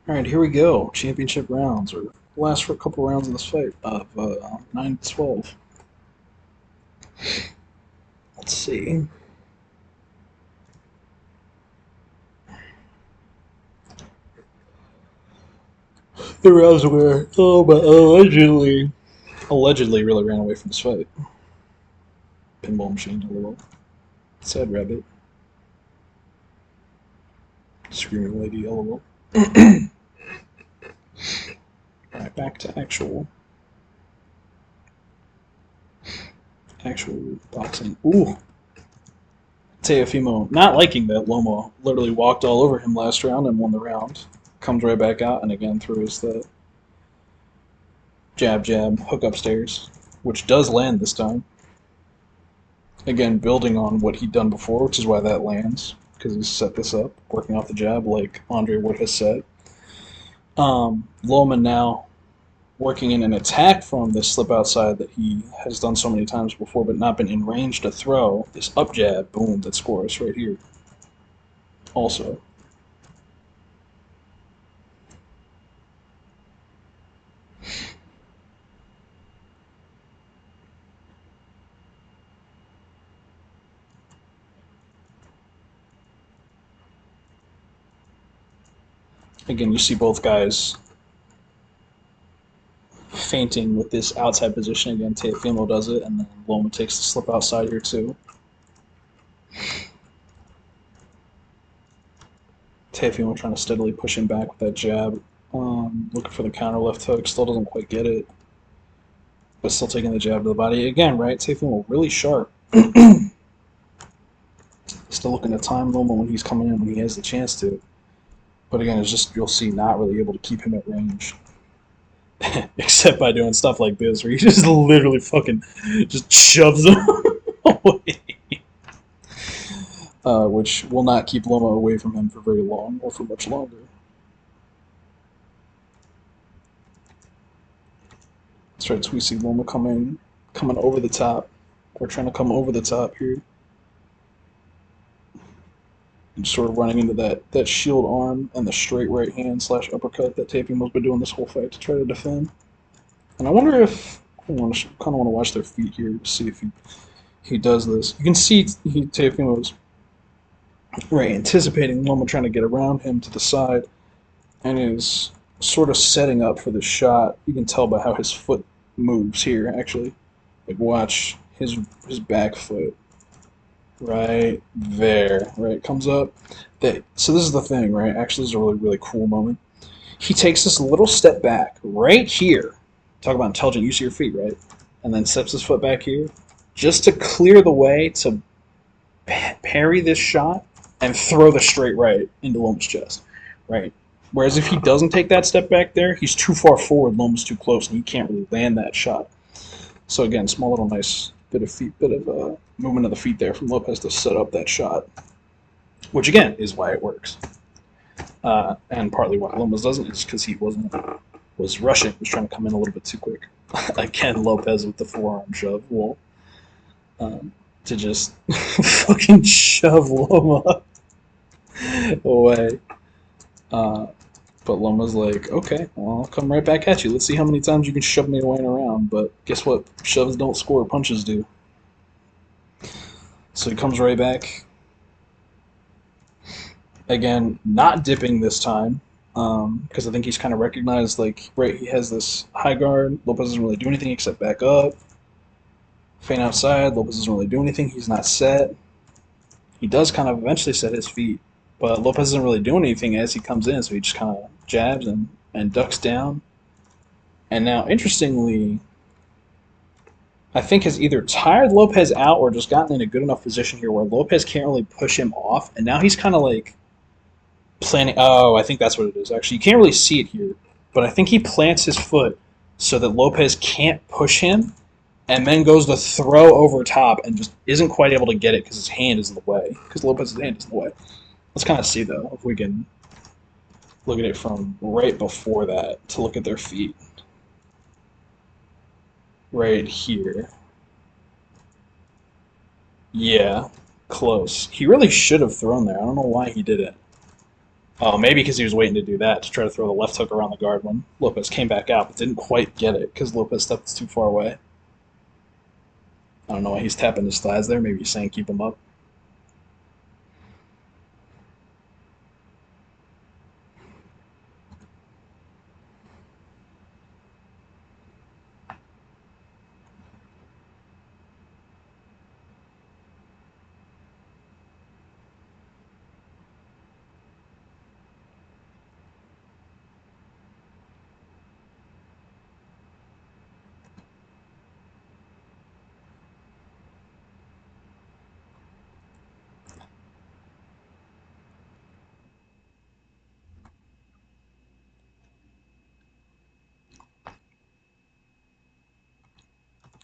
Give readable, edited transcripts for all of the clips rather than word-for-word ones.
Alright, here we go. Championship rounds, or last for a couple rounds of this fight of 9 to 12. Let's see. The rounds where but allegedly really ran away from this fight. Pinball machine, lol. Sad rabbit. Screaming lady, lol. Alright, back to actual boxing. Ooh, Teofimo not liking that Loma literally walked all over him last round and won the round. Comes right back out and again throws the jab, hook upstairs, which does land this time. Again, building on what he'd done before, which is why that lands, because he set this up, working off the jab like Andre would have said. Loma now working in an attack from this slip outside that he has done so many times before, but not been in range to throw. This up jab, boom, that scores right here. Also. Again, you see both guys feinting with this outside position. Again, Teofimo does it, and then Loma takes the slip outside here too. Teofimo trying to steadily push him back with that jab. Looking for the counter left hook, still doesn't quite get it, but still taking the jab to the body. Again, right, Teofimo really sharp. Still looking to time Loma when he's coming in, when he has the chance to. But again, it's just, you'll see, not really able to keep him at range. Except by doing stuff like this, where he just literally fucking just shoves him away. Which will not keep Loma away from him for very long, or for much longer. That's right, so we see Loma coming over the top. We're trying to come over the top here. And sort of running into that shield arm and the straight right hand slash uppercut that Teofimo's been doing this whole fight to try to defend. And I wonder if I kind of want to watch their feet here to see if he does this. You can see Teofimo's right anticipating Loma trying to get around him to the side, and is sort of setting up for the shot. You can tell by how his foot moves here. Actually, like watch his back foot right there, right, comes up. So this is the thing, right? Actually, this is a really cool moment. He takes this little step back right here. Talk about intelligent use of your feet, right? And then steps his foot back here just to clear the way to parry this shot and throw the straight right into Loma's chest, right? Whereas if he doesn't take that step back there, he's too far forward, Loma's too close, and he can't really land that shot. So again, small little nice bit of movement of the feet there from Lopez to set up that shot, which again is why it works, and partly why Lopez doesn't is because he was rushing, was trying to come in a little bit too quick. Again, Lopez with the forearm shove, to just fucking shove Loma away. But Loma's like, okay, well, I'll come right back at you. Let's see how many times you can shove me away and around. But guess what? Shoves don't score, punches do. So he comes right back. Again, not dipping this time, because I think he's kind of recognized, like, right, he has this high guard. Lopez doesn't really do anything except back up. Feint outside. Lopez doesn't really do anything. He's not set. He does kind of eventually set his feet, but Lopez isn't really doing anything as he comes in, so he just kind of jabs and ducks down. And now, interestingly, I think has either tired Lopez out or just gotten in a good enough position here where Lopez can't really push him off, and now he's kind of like planning. Oh, I think that's what it is. Actually, you can't really see it here, but I think he plants his foot so that Lopez can't push him, and then goes to throw over top and just isn't quite able to get it because his hand is in the way. Because Lopez's hand is in the way. Let's kind of see, though, if we can look at it from right before that to look at their feet. Right here. Yeah, close. He really should have thrown there. I don't know why he didn't. Oh, maybe because he was waiting to do that to try to throw the left hook around the guard when Lopez came back out, but didn't quite get it because Lopez stepped too far away. I don't know why he's tapping his thighs there. Maybe he's saying keep him up.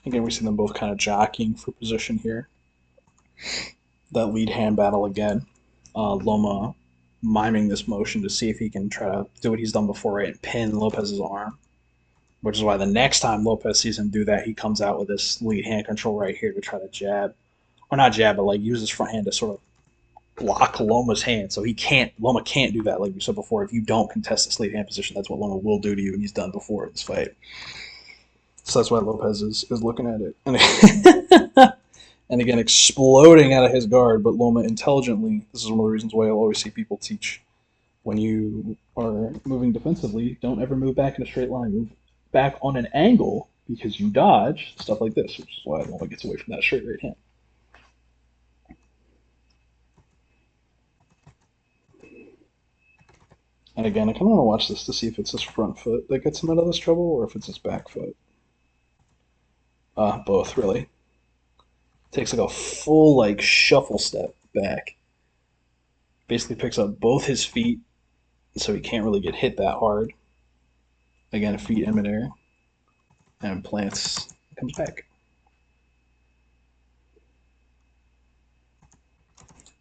Again, we see them both kind of jockeying for position here. That lead hand battle again. Loma miming this motion to see if he can try to do what he's done before, right, and pin Lopez's arm. Which is why the next time Lopez sees him do that, he comes out with this lead hand control right here to try to jab, or not jab, but like use his front hand to sort of block Loma's hand. So Loma can't do that, like we said before. If you don't contest this lead hand position, that's what Loma will do to you, and he's done before in this fight. So that's why Lopez is looking at it. And again, exploding out of his guard, but Loma intelligently, this is one of the reasons why I'll always see people teach when you are moving defensively, don't ever move back in a straight line. Move back on an angle because you dodge, stuff like this, which is why Loma gets away from that straight right hand. And again, I kind of want to watch this to see if it's his front foot that gets him out of this trouble or if it's his back foot. Both, really. Takes like a full like shuffle step back. Basically picks up both his feet so he can't really get hit that hard. Again, feet in midair and plants, comes back.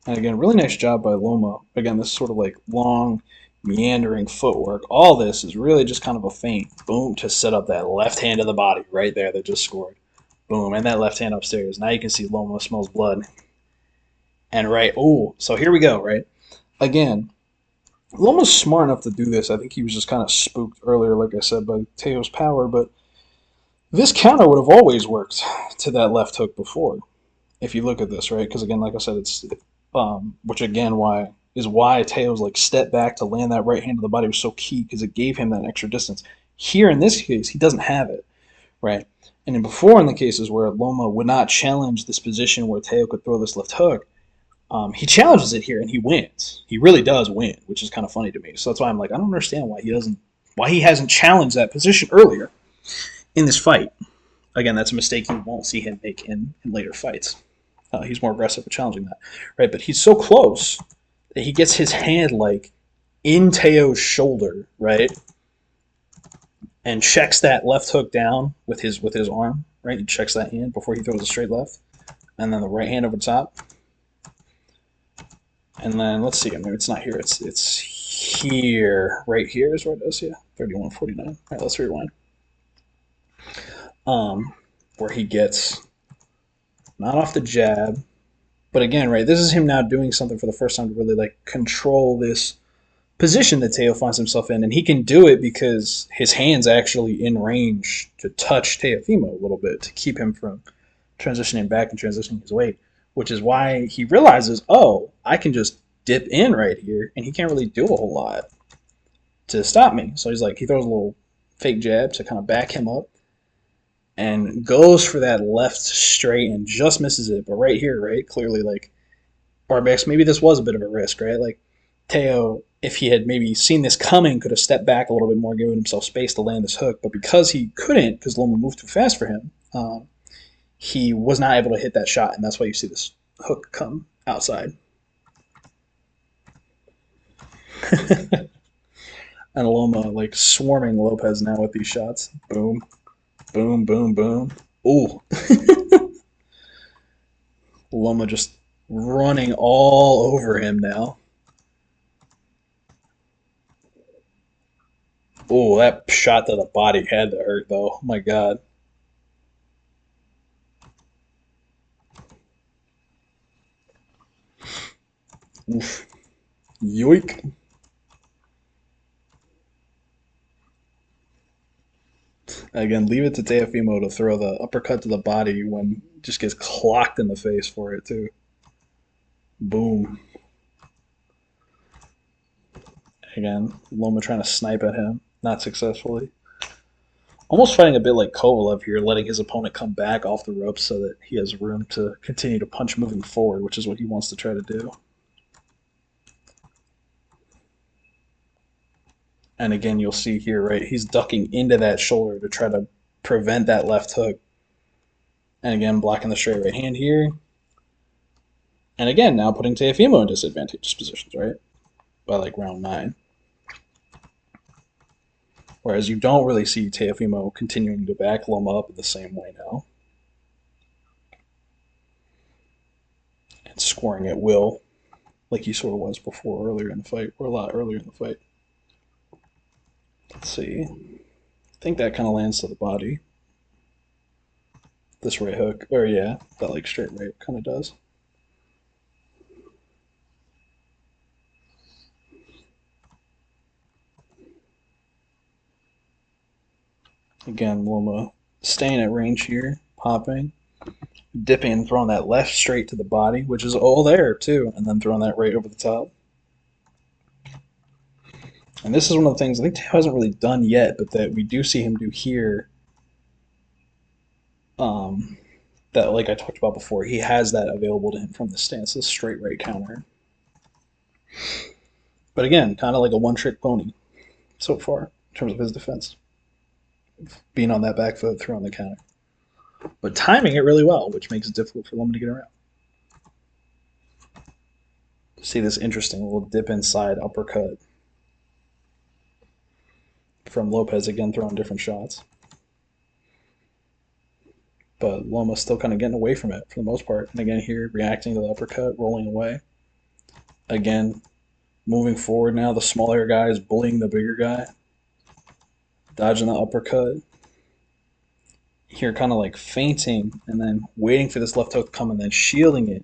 And again, really nice job by Loma. Again, this sort of like long, meandering footwork. All this is really just kind of a feint. Boom, to set up that left hand of the body right there that just scored. Boom, and that left hand upstairs. Now you can see Loma smells blood. And right, oh, so here we go, right? Again, Loma's smart enough to do this. I think he was just kind of spooked earlier, like I said, by Teo's power, but this counter would have always worked to that left hook before. If you look at this, right? Because again, like I said, it's which again why Teo's like step back to land that right hand to the body was so key because it gave him that extra distance. Here in this case, he doesn't have it, right? And then before in the cases where Loma would not challenge this position where Teo could throw this left hook, he challenges it here and he wins. He really does win, which is kind of funny to me. So that's why I'm like, I don't understand why he hasn't challenged that position earlier in this fight. Again, that's a mistake you won't see him make in later fights. He's more aggressive at challenging that, right? But he's so close that he gets his hand like in Teo's shoulder, right, and checks that left hook down with his arm, right? He checks that hand before he throws a straight left, and then the right hand over top, and then let's see. Maybe it's not here. It's here, right here is where it is. Yeah, 31-49. All right, let's rewind. Where he gets not off the jab, but again, right, this is him now doing something for the first time to really like control this position that Teo finds himself in, and he can do it because his hand's actually in range to touch Teofimo a little bit to keep him from transitioning back and transitioning his weight, which is why he realizes, oh, I can just dip in right here, and he can't really do a whole lot to stop me. So he's like, he throws a little fake jab to kind of back him up, and goes for that left straight and just misses it. But right here, right, clearly like Arbex, maybe this was a bit of a risk, right? Like Teo, if he had maybe seen this coming, could have stepped back a little bit more, giving himself space to land this hook. But because he couldn't, because Loma moved too fast for him, he was not able to hit that shot, and that's why you see this hook come outside. And Loma like swarming Lopez now with these shots. Boom, boom, boom, boom. Ooh. Loma just running all over him now. Oh, that shot to the body had to hurt, though. Oh my God. Oof. Yoink. Again, leave it to Teofimo to throw the uppercut to the body when just gets clocked in the face for it too. Boom. Again, Loma trying to snipe at him, not successfully. Almost fighting a bit like Kovalev here, letting his opponent come back off the ropes so that he has room to continue to punch moving forward, which is what he wants to try to do. And again, you'll see here, right, he's ducking into that shoulder to try to prevent that left hook. And again, blocking the straight right hand here. And again, now putting Teofimo in disadvantageous positions, right? By like round 9. Whereas you don't really see Teofimo continuing to back Loma up in the same way now. And scoring at will, like he sort of was before earlier in the fight, or a lot earlier in the fight. Let's see. I think that kind of lands to the body. This right hook, or yeah, that like straight right kind of does. Again, Loma staying at range here, popping, dipping and throwing that left straight to the body, which is all there too, and then throwing that right over the top. And this is one of the things I think Teo hasn't really done yet, but that we do see him do here. That, like I talked about before, he has that available to him from the stance, this straight right counter. But again, kind of like a one-trick pony so far in terms of his defense, being on that back foot, throwing the counter, but timing it really well, which makes it difficult for Loma to get around. See this interesting little dip inside uppercut from Lopez, again throwing different shots. But Loma's still kind of getting away from it for the most part. And again here, reacting to the uppercut, rolling away. Again, moving forward now, the smaller guy is bullying the bigger guy. Dodging the uppercut. Here kind of like feinting and then waiting for this left hook to come and then shielding it.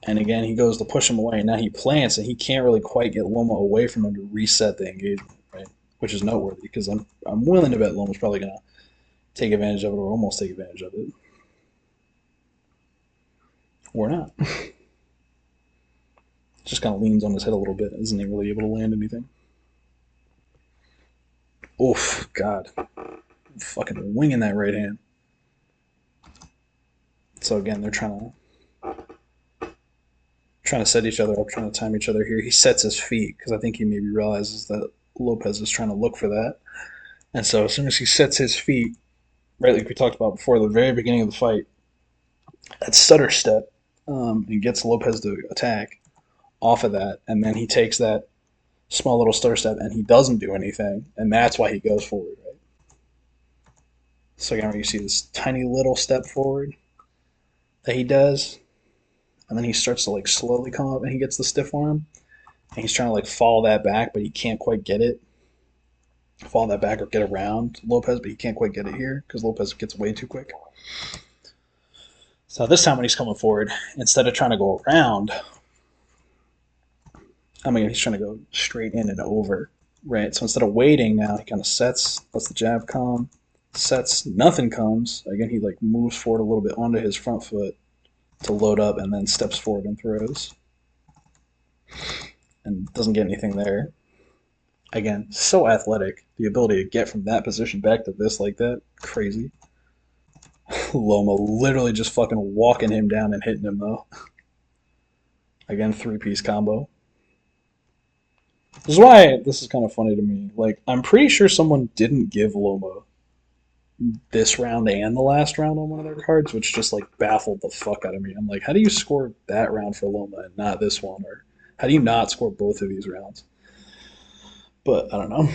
And again, he goes to push him away. And now he plants and he can't really quite get Loma away from him to reset the engagement, right? Which is noteworthy because I'm willing to bet Loma's probably going to take advantage of it or almost take advantage of it. Or not. Just kind of leans on his head a little bit. Isn't he really able to land anything? Oof, God. I'm fucking winging that right hand. So again, they're trying to set each other up, trying to time each other here. He sets his feet because I think he maybe realizes that Lopez is trying to look for that. And so as soon as he sets his feet, right like we talked about before, the very beginning of the fight, that stutter step and gets Lopez to attack off of that, and then he takes that small little stutter step and he doesn't do anything, and that's why he goes forward, right? So again, you see this tiny little step forward that he does, and then he starts to like slowly come up and he gets the stiff arm, and he's trying to like follow that back, but he can't quite get it. Follow that back or get around Lopez, but he can't quite get it here because Lopez gets way too quick. So this time when he's coming forward, instead of trying to go around, he's trying to go straight in and over, right? So instead of waiting now, he kind of sets, lets the jab come, sets, nothing comes. Again, he like moves forward a little bit onto his front foot to load up and then steps forward and throws. And doesn't get anything there. Again, so athletic. The ability to get from that position back to this like that, crazy. Loma literally just fucking walking him down and hitting him though. Again, three-piece combo. This is why this is kind of funny to me. Like, I'm pretty sure someone didn't give Loma this round and the last round on one of their cards, which just like baffled the fuck out of me. I'm like, how do you score that round for Loma and not this one? Or how do you not score both of these rounds? But I don't know.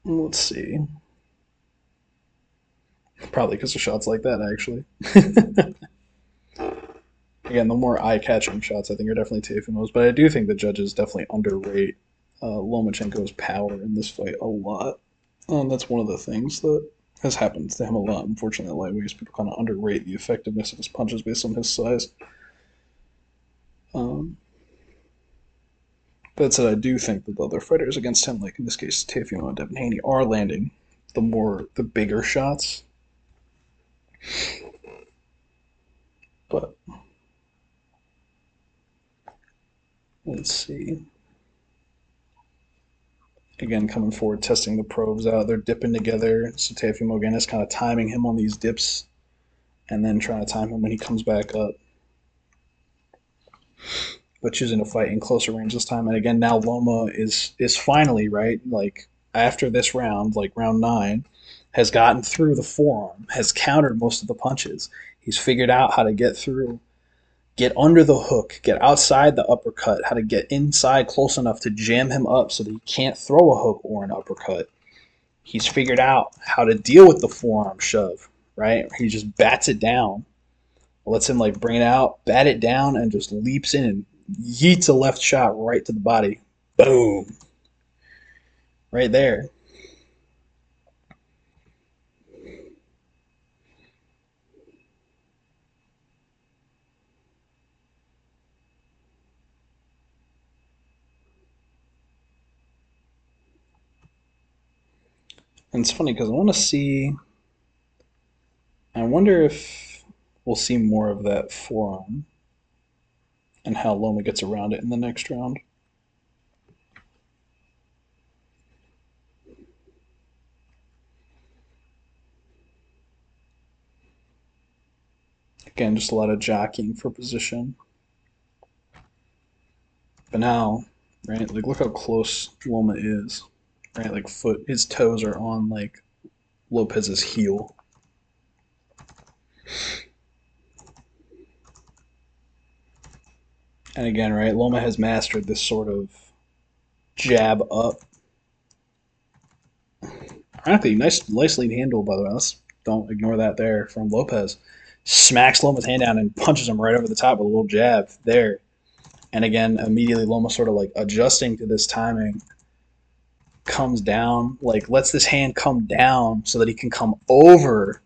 Let's see. Probably because of shots like that, actually. Again, the more eye-catching shots, I think, are definitely Teofimo's. But I do think the judges definitely underrate Lomachenko's power in this fight a lot. That's one of the things that has happened to him a lot. Unfortunately, at lightweights, people kind of underrate the effectiveness of his punches based on his size. Um, That said, I do think that the other fighters against him, like in this case, Teofimo and Devin Haney, are landing the bigger shots. But let's see. Again, coming forward, testing the probes out. They're dipping together. So Teofimo again is kind of timing him on these dips, and then trying to time him when he comes back up. But choosing to fight in closer range this time. And again, now Loma is finally right. Like after this round, like round 9, has gotten through the forearm, has countered most of the punches. He's figured out how to get through, get under the hook, get outside the uppercut, how to get inside close enough to jam him up so that he can't throw a hook or an uppercut. He's figured out how to deal with the forearm shove, right? He just bats it down, lets him like bring it out, bat it down, and just leaps in and yeets a left shot right to the body. Boom. Right there. And it's funny because I wonder if we'll see more of that forearm and how Loma gets around it in the next round. Again, just a lot of jockeying for position. But now, right, like look how close Loma is. Right, like his toes are on like Lopez's heel. And again, right, Loma has mastered this sort of jab up. Ironically, nice lead handle, by the way. Let's don't ignore that there from Lopez. Smacks Loma's hand down and punches him right over the top with a little jab there. And again, immediately Loma sort of like adjusting to this timing, comes down, like lets this hand come down so that he can come over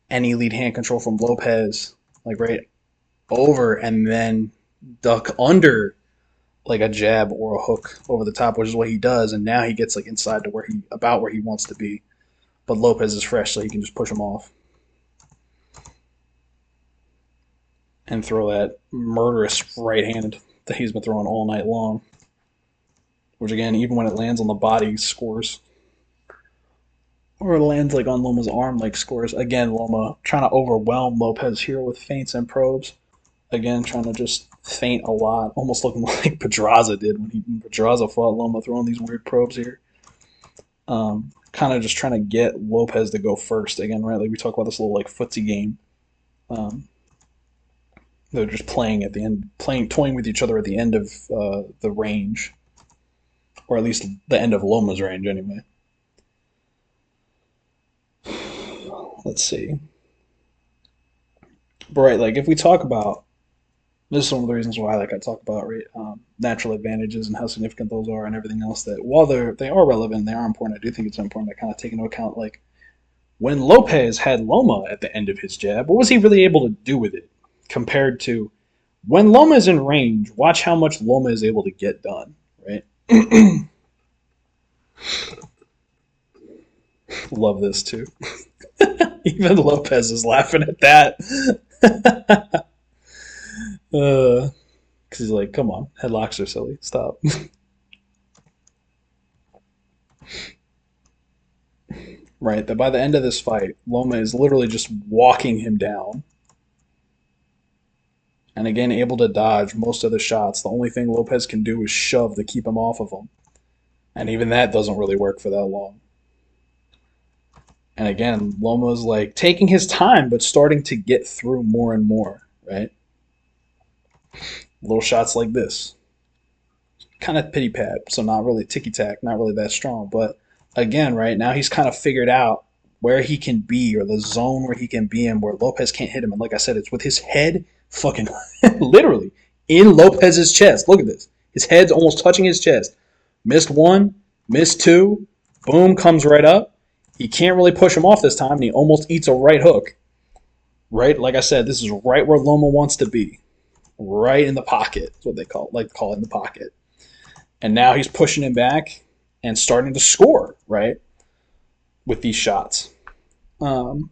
any lead hand control from Lopez, like right over, and then duck under like a jab or a hook over the top, which is what he does. And now he gets like inside to where he wants to be. But Lopez is fresh, so he can just push him off and throw that murderous right hand that he's been throwing all night long. Which again, even when it lands on the body, scores. Or it lands like on Loma's arm, like scores. Again, Loma trying to overwhelm Lopez here with feints and probes. Again, trying to just feint a lot, almost looking like Pedraza did when Pedraza fought Loma, throwing these weird probes here. Kind of just trying to get Lopez to go first again, right? Like we talk about this little like footsie game. Um, they're just playing at the end, toying with each other at the end of the range, or at least the end of Loma's range, anyway. Let's see. But right, like if we talk about this is one of the reasons why like I talk about right, natural advantages and how significant those are and everything else. That while they are relevant, they are important. I do think it's important to kind of take into account like when Lopez had Loma at the end of his jab, what was he really able to do with it compared to when Loma is in range? Watch how much Loma is able to get done. Right. Love this too. Even Lopez is laughing at that. Because he's like, come on, headlocks are silly. Stop. Right, that by the end of this fight, Loma is literally just walking him down. And again, able to dodge most of the shots. The only thing Lopez can do is shove to keep him off of him. And even that doesn't really work for that long. And again, Loma's like taking his time, but starting to get through more and more, right? Little shots like this. Kind of pity pat, so not really ticky tack, not really that strong. But again, right now he's kind of figured out where he can be or the zone where he can be in where Lopez can't hit him. And like I said, it's with his head fucking literally in Lopez's chest. Look at this. His head's almost touching his chest. Missed one, missed two, boom, comes right up. He can't really push him off this time, and he almost eats a right hook. Right, like I said, this is right where Loma wants to be. Right in the pocket. That's what they call it in the pocket. And now he's pushing him back and starting to score, right, with these shots. Um,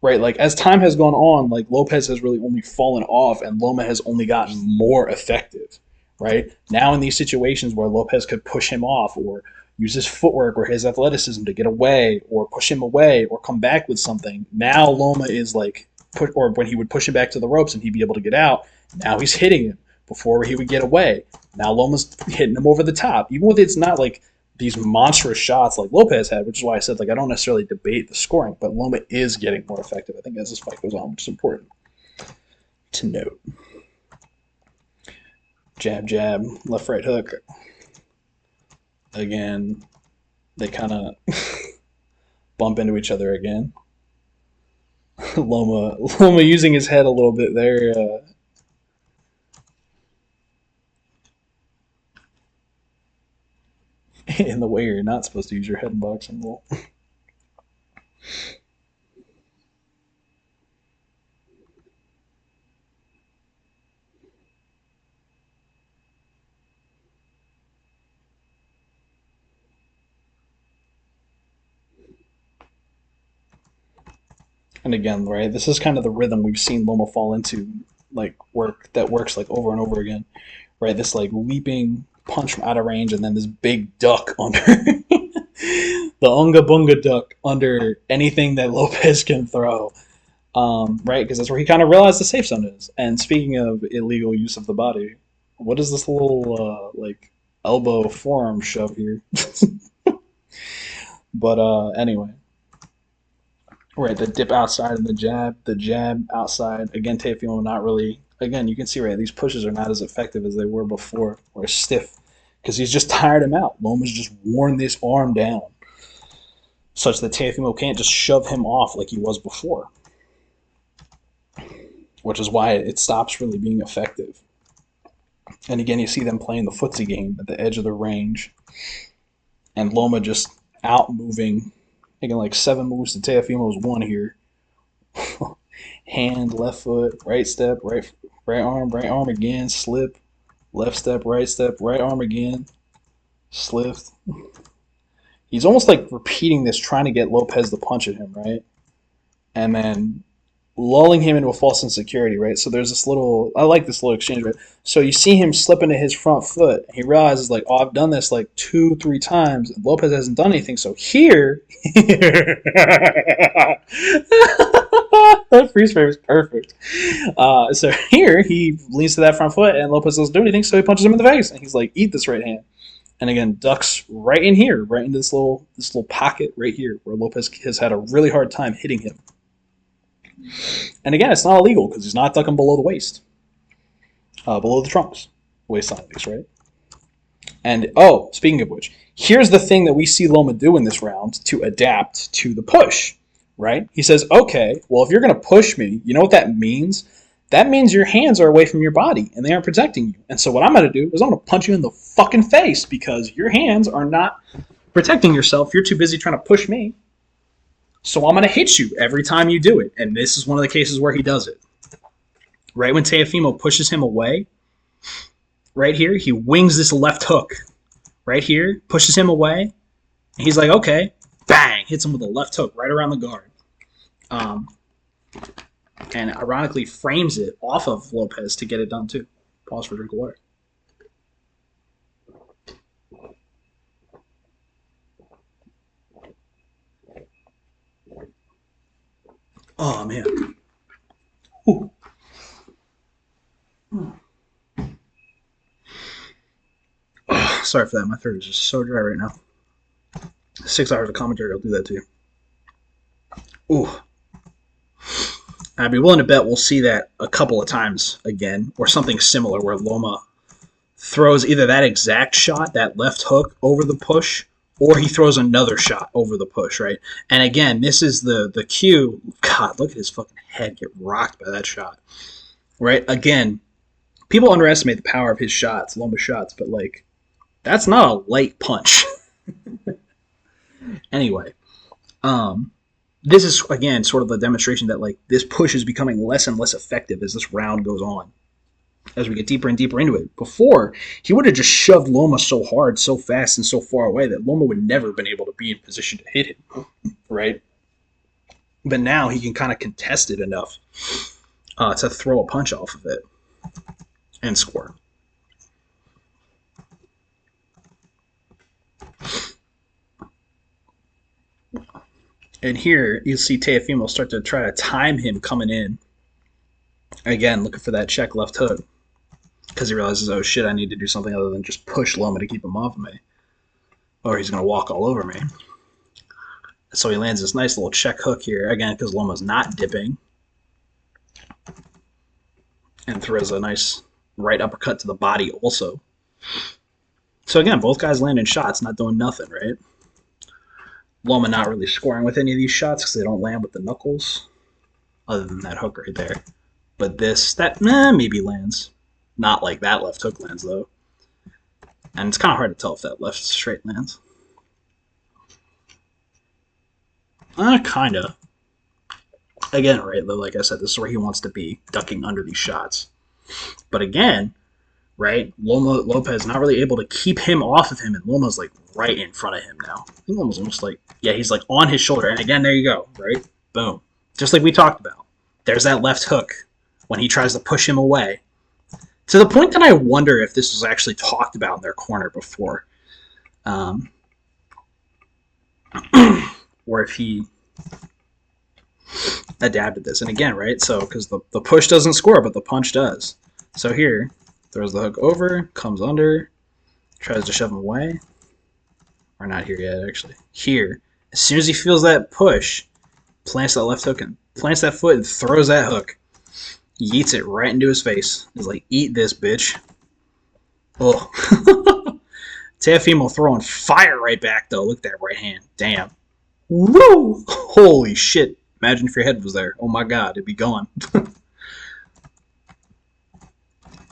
right, like as time has gone on, like Lopez has really only fallen off and Loma has only gotten more effective, right? Now in these situations where Lopez could push him off or use his footwork or his athleticism to get away or push him away or come back with something, now Loma is like, or when he would push him back to the ropes and he'd be able to get out, now he's hitting him before he would get away. Now Loma's hitting him over the top, even if it's not like these monstrous shots like Lopez had, which is why I said like I don't necessarily debate the scoring, but Loma is getting more effective, I think, as this fight goes on, which is important to note. Jab, jab, left, right hook. Again, they kind of bump into each other again. Loma using his head a little bit there. In the way you're not supposed to use your head in boxing. Well, and again, right, this is kind of the rhythm we've seen Loma fall into, like works like over and over again, right? This like leaping punch from out of range, and then this big duck under the unga bunga duck under anything that Lopez can throw, right? Because that's where he kind of realized the safe zone is. And speaking of illegal use of the body, what is this little like elbow forearm shove here? But anyway, right, the dip outside and the jab outside. Again, Teofimo not really. Again, you can see right these pushes are not as effective as they were before, or stiff, because he's just tired him out. Loma's just worn this arm down, such that Teofimo can't just shove him off like he was before, which is why it stops really being effective. And again, you see them playing the footsie game at the edge of the range, and Loma just out moving, making like 7 moves to Teofimo's 1 here. Hand, left foot, right step, right arm again, slip, left step, right arm again, slip. He's almost like repeating this, trying to get Lopez to punch at him, right? And then lulling him into a false insecurity, right? So there's this little, I like this little exchange, right? So you see him slip into his front foot. He realizes, like, oh, I've done this like 2-3 times. And Lopez hasn't done anything. So here, that freeze frame is perfect. So here, he leans to that front foot, and Lopez doesn't do anything, so he punches him in the face. And he's like, eat this right hand. And again, ducks right in here, right into this little pocket right here, where Lopez has had a really hard time hitting him. And again, it's not illegal because he's not ducking below the waist, below the trunks, waistline at least, right? And oh, speaking of which, here's the thing that we see Loma do in this round to adapt to the push, right? He says, okay, well, if you're going to push me, you know what that means? That means your hands are away from your body and they aren't protecting you. And so what I'm going to do is I'm going to punch you in the fucking face because your hands are not protecting yourself. You're too busy trying to push me. So I'm going to hit you every time you do it. And this is one of the cases where he does it. Right when Teofimo pushes him away, right here, he wings this left hook. Right here, pushes him away. And he's like, okay, bang, hits him with a left hook right around the guard. And ironically frames it off of Lopez to get it done too. Pause for a drink of water. Oh, man. Ooh. Oh, sorry for that. My throat is just so dry right now. 6 hours of commentary will do that to you. Ooh. I'd be willing to bet we'll see that a couple of times again, or something similar where Loma throws either that exact shot, that left hook, over the push, or he throws another shot over the push, right? And again, this is the cue. God, look at his fucking head get rocked by that shot, right? Again, people underestimate the power of his shots, Loma's shots, but like, that's not a light punch. Anyway, this is, again, sort of a demonstration that like this push is becoming less and less effective as this round goes on. as we get deeper and deeper into it. Before, he would have just shoved Loma so hard, so fast, and so far away that Loma would never have been able to be in position to hit him, right? But now he can kind of contest it enough to throw a punch off of it and score. And here you see Teofimo start to try to time him coming in. Again, looking for that check left hook. Because he realizes, oh shit, I need to do something other than just push Loma to keep him off of me. Or he's going to walk all over me. So he lands this nice little check hook here, again, because Loma's not dipping. And throws a nice right uppercut to the body also. So again, both guys landing shots, not doing nothing, right? Loma not really scoring with any of these shots because they don't land with the knuckles, other than that hook right there. But that maybe lands. Not like that left hook lands, though. And it's kind of hard to tell if that left straight lands. Kinda. Again, right, like I said, this is where he wants to be, ducking under these shots. But again, right, Lopez not really able to keep him off of him, and Loma's like right in front of him now. I think Loma's almost like, yeah, he's like on his shoulder. And again, there you go, right? Boom. Just like we talked about. There's that left hook when he tries to push him away. To the point that I wonder if this was actually talked about in their corner before. Or if he adapted this. And again, right, so because the push doesn't score, but the punch does. So here, throws the hook over, comes under, tries to shove him away. Or not here yet, actually. Here, as soon as he feels that push, plants that left hook and plants that foot and throws that hook. Yeets it right into his face. He's like, eat this, bitch. Oh. Teofimo throwing fire right back, though. Look at that right hand. Damn. Woo! Holy shit. Imagine if your head was there. Oh my god, it'd be gone. And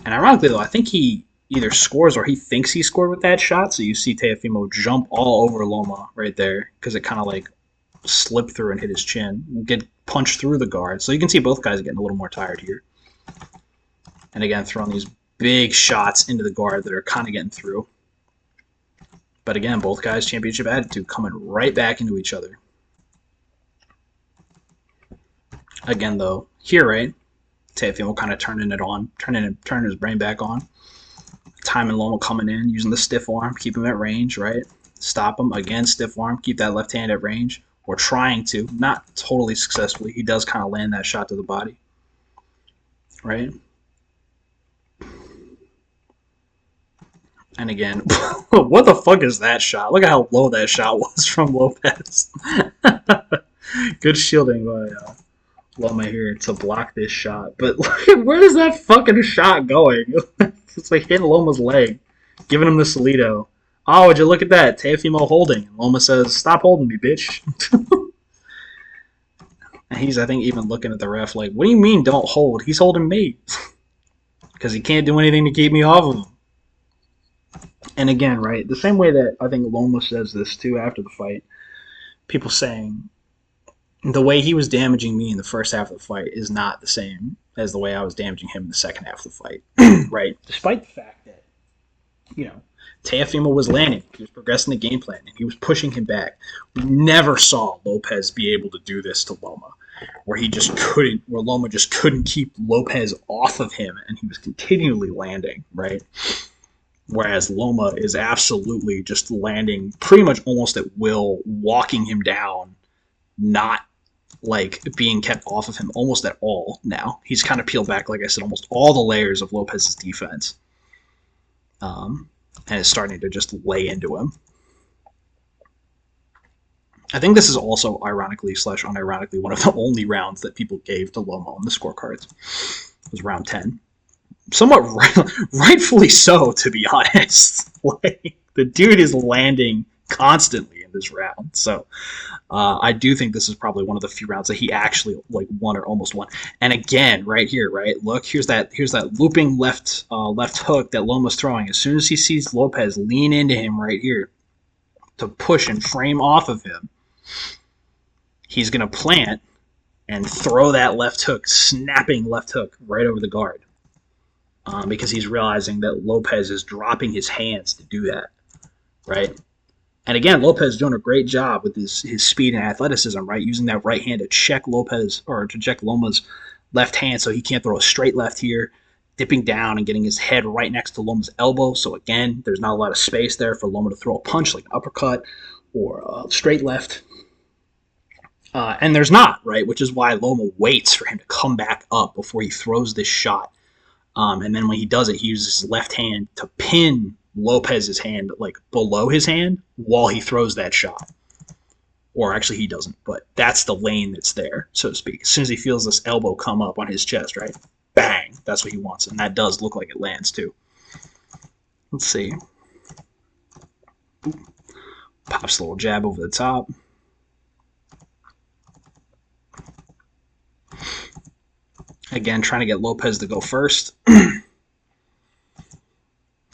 ironically, though, I think he either scores or he thinks he scored with that shot. So you see Teofimo jump all over Loma right there because it kind of like slipped through and hit his chin. Get punched through the guard. So you can see both guys are getting a little more tired here. And again, throwing these big shots into the guard that are kind of getting through. But again, both guys' championship attitude coming right back into each other. Again, though, here, right, Teofimo kind of turning it on, turning his brain back on. Time and Loma coming in, using the stiff arm, keep him at range, right? Stop him, again, stiff arm, keep that left hand at range. Or trying to, not totally successfully. He does kind of land that shot to the body, right? And again, what the fuck is that shot? Look at how low that shot was from Lopez. Good shielding by Loma here to block this shot. But where is that fucking shot going? It's like hitting Loma's leg, giving him the Salido. Oh, would you look at that? Teofimo holding. Loma says, stop holding me, bitch. And he's, I think, even looking at the ref like, what do you mean don't hold? He's holding me. Because he can't do anything to keep me off of him. And again, right, the same way that I think Loma says this, too, after the fight. People saying, the way he was damaging me in the first half of the fight is not the same as the way I was damaging him in the second half of the fight. Right? Despite the fact that, you know, Teofimo was landing. He was progressing the game plan, and he was pushing him back. We never saw Lopez be able to do this to Loma, where Loma just couldn't keep Lopez off of him, and he was continually landing, right? Whereas Loma is absolutely just landing pretty much almost at will, walking him down, not like being kept off of him almost at all now. He's kind of peeled back, like I said, almost all the layers of Lopez's defense. And is starting to just lay into him. I think this is also, ironically / unironically, one of the only rounds that people gave to Loma on the scorecards. It was round 10. Somewhat rightfully so, to be honest. Like, the dude is landing constantly in this round. So I do think this is probably one of the few rounds that he actually like won or almost won. And again, right here, right? Look, here's that looping left hook that Loma's throwing. As soon as he sees Lopez lean into him right here to push and frame off of him, he's gonna plant and throw that left hook, snapping left hook right over the guard. because he's realizing that Lopez is dropping his hands to do that, right? And again, Lopez is doing a great job with his speed and athleticism, right? Using that right hand to check Lopez or to check Loma's left hand so he can't throw a straight left here, dipping down and getting his head right next to Loma's elbow. So again, there's not a lot of space there for Loma to throw a punch like an uppercut or a straight left. And there's not, right? Which is why Loma waits for him to come back up before he throws this shot. And then when he does it, he uses his left hand to pin Lopez's hand like below his hand while he throws that shot. Or actually, he doesn't, but that's the lane that's there, so to speak. As soon as he feels this elbow come up on his chest, right? Bang! That's what he wants, and that does look like it lands too. Let's see. Pops a little jab over the top. Again, trying to get Lopez to go first.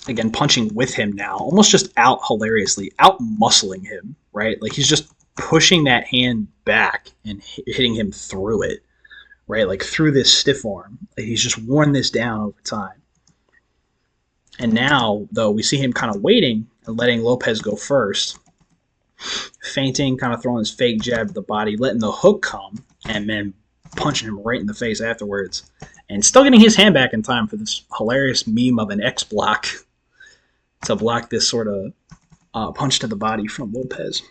Again, punching with him now, almost just out hilariously, out muscling him, right? Like he's just pushing that hand back and hitting him through it, right? Like through this stiff arm. Like he's just worn this down over time. And now, though, we see him kind of waiting and letting Lopez go first. Feinting, kind of throwing his fake jab to the body, letting the hook come, and then punching him right in the face afterwards. And still getting his hand back in time for this hilarious meme of an X block to block this sort of punch to the body from Lopez.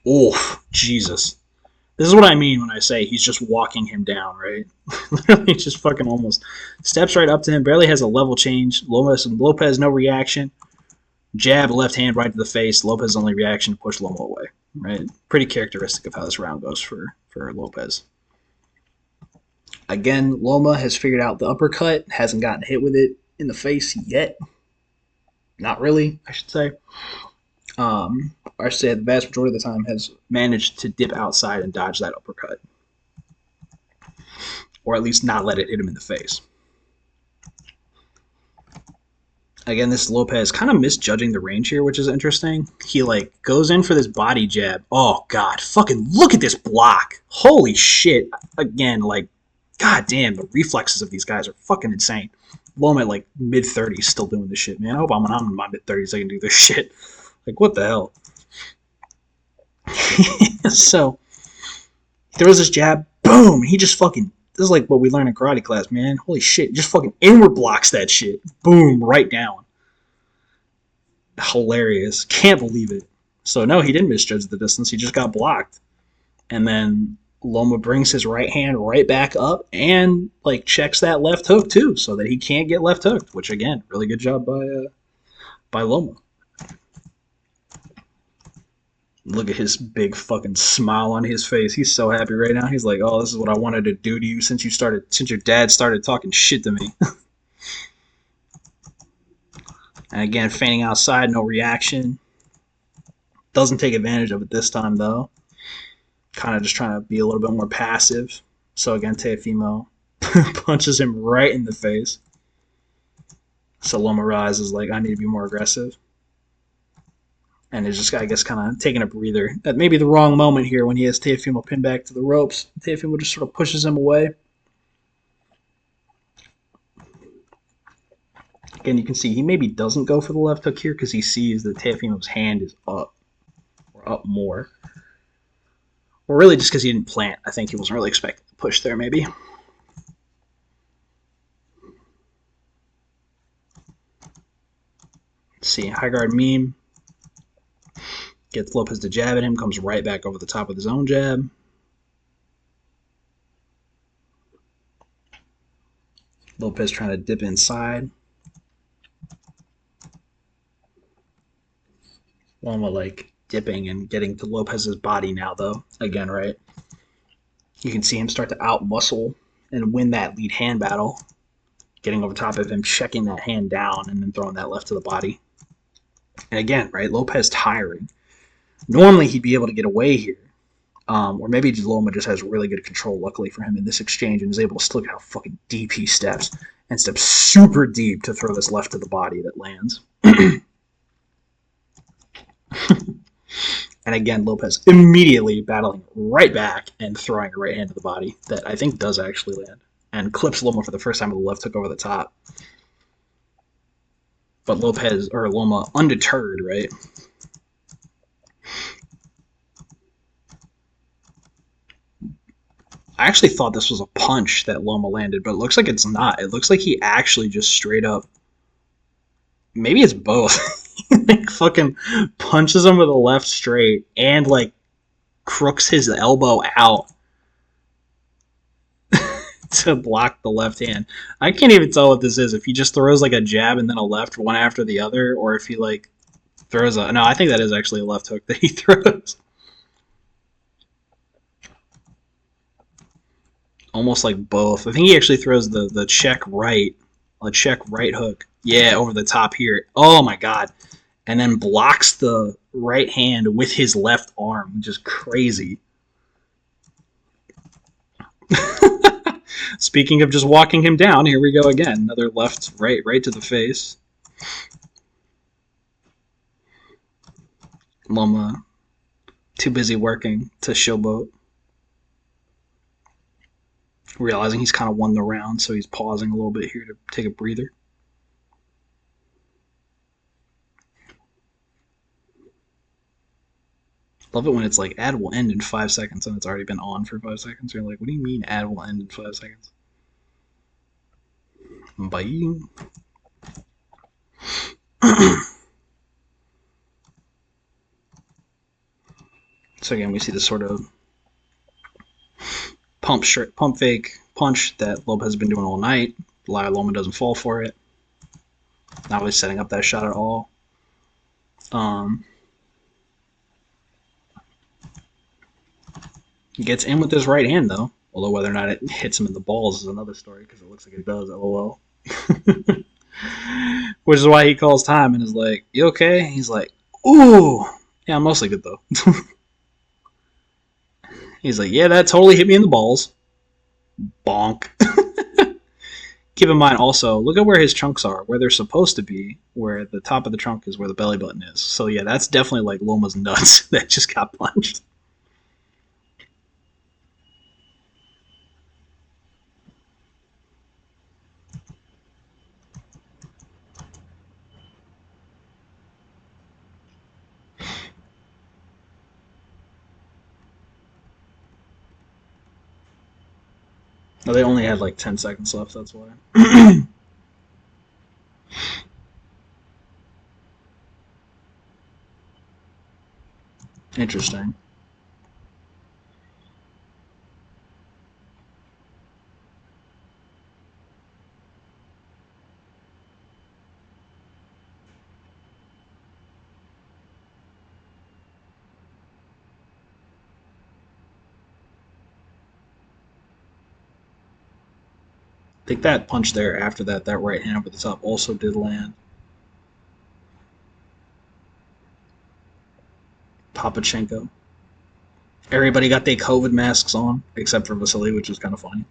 Oh, Jesus. This is what I mean when I say he's just walking him down, right? Literally just fucking almost steps right up to him, barely has a level change. Lopez, no reaction. Jab, left hand right to the face. Lopez's only reaction, push Loma away, right? Pretty characteristic of how this round goes for Lopez. Again, Loma has figured out the uppercut, hasn't gotten hit with it in the face yet. Not really, I should say. I should say the vast majority of the time has managed to dip outside and dodge that uppercut. Or at least not let it hit him in the face. Again, this Lopez kind of misjudging the range here, which is interesting. He like goes in for this body jab. Oh god, fucking look at this block. Holy shit. Again, like, god damn, the reflexes of these guys are fucking insane. Loma at like mid-30s still doing this shit, man. I hope I'm in my mid-30s I can do this shit. Like, what the hell? So, there was this jab, boom, he just fucking, this is like what we learned in karate class, man. Holy shit, just fucking inward blocks that shit. Boom, right down. Hilarious. Can't believe it. So, no, he didn't misjudge the distance, he just got blocked. And then Loma brings his right hand right back up and, like, checks that left hook, too, so that he can't get left hooked, which, again, really good job by Loma. Look at his big fucking smile on his face. He's so happy right now. He's like, "Oh, this is what I wanted to do to you since your dad started talking shit to me." And again, feigning outside, no reaction. Doesn't take advantage of it this time though. Kind of just trying to be a little bit more passive. So again, Teofimo punches him right in the face. So Loma realizes like, I need to be more aggressive. And is just, I guess, kind of taking a breather. At maybe the wrong moment here when he has Teofimo pinned back to the ropes. Teofimo just sort of pushes him away. Again, you can see he maybe doesn't go for the left hook here because he sees that Teofimo's hand is up. Or up more. Or really just because he didn't plant. I think he wasn't really expecting to push there, maybe. Let's see, high guard meme. Gets Lopez to jab at him, comes right back over the top with his own jab. Lopez trying to dip inside. Loma like dipping and getting to Lopez's body now, though. Again, right? You can see him start to out-muscle and win that lead hand battle. Getting over top of him, checking that hand down, and then throwing that left to the body. And again, right, Lopez tiring. Normally, he'd be able to get away here. Or maybe Loma just has really good control, luckily for him, in this exchange, and is able to still look at how fucking deep he steps. And steps super deep to throw this left to the body that lands. And again, Lopez immediately battling right back and throwing a right hand to the body that I think does actually land. and clips Loma for the first time with the left hook over the top. But Lopez or Loma undeterred, right? I actually thought this was a punch that Loma landed, but it looks like it's not. It looks like he actually just straight up. Maybe it's both. Like fucking punches him with a left straight and like crooks his elbow out to block the left hand. I can't even tell what this is. If he just throws like a jab and then a left one after the other, or if he like throws a. No, I think that is actually a left hook that he throws. Almost like both. I think he actually throws the check right, a check right hook. Yeah, over the top here. Oh my god. And then blocks the right hand with his left arm, which is crazy. Speaking of just walking him down, here we go again. Another left, right to the face. Loma, too busy working to showboat. Realizing he's kind of won the round, so he's pausing a little bit here to take a breather. Love it when it's like ad will end in 5 seconds and it's already been on for 5 seconds. You're like, what do you mean ad will end in 5 seconds? Bye. So again, we see this sort of pump fake punch that Lopez has been doing all night. Loma doesn't fall for it. Not really setting up that shot at all. He gets in with his right hand though. Although whether or not it hits him in the balls is another story because it looks like it does. LOL. Which is why he calls time and is like, "You okay?" He's like, "Ooh, yeah, I'm mostly good though." He's like, "Yeah, that totally hit me in the balls." Bonk. Keep in mind also, look at where his chunks are, where they're supposed to be, where the top of the trunk is where the belly button is. So yeah, that's definitely like Loma's nuts that just got punched. No, they only had like 10 seconds left, that's why. Interesting. I think that punch there after that, that right hand over the top also did land. Papachenko. Everybody got their COVID masks on, except for Vasily, which is kind of funny.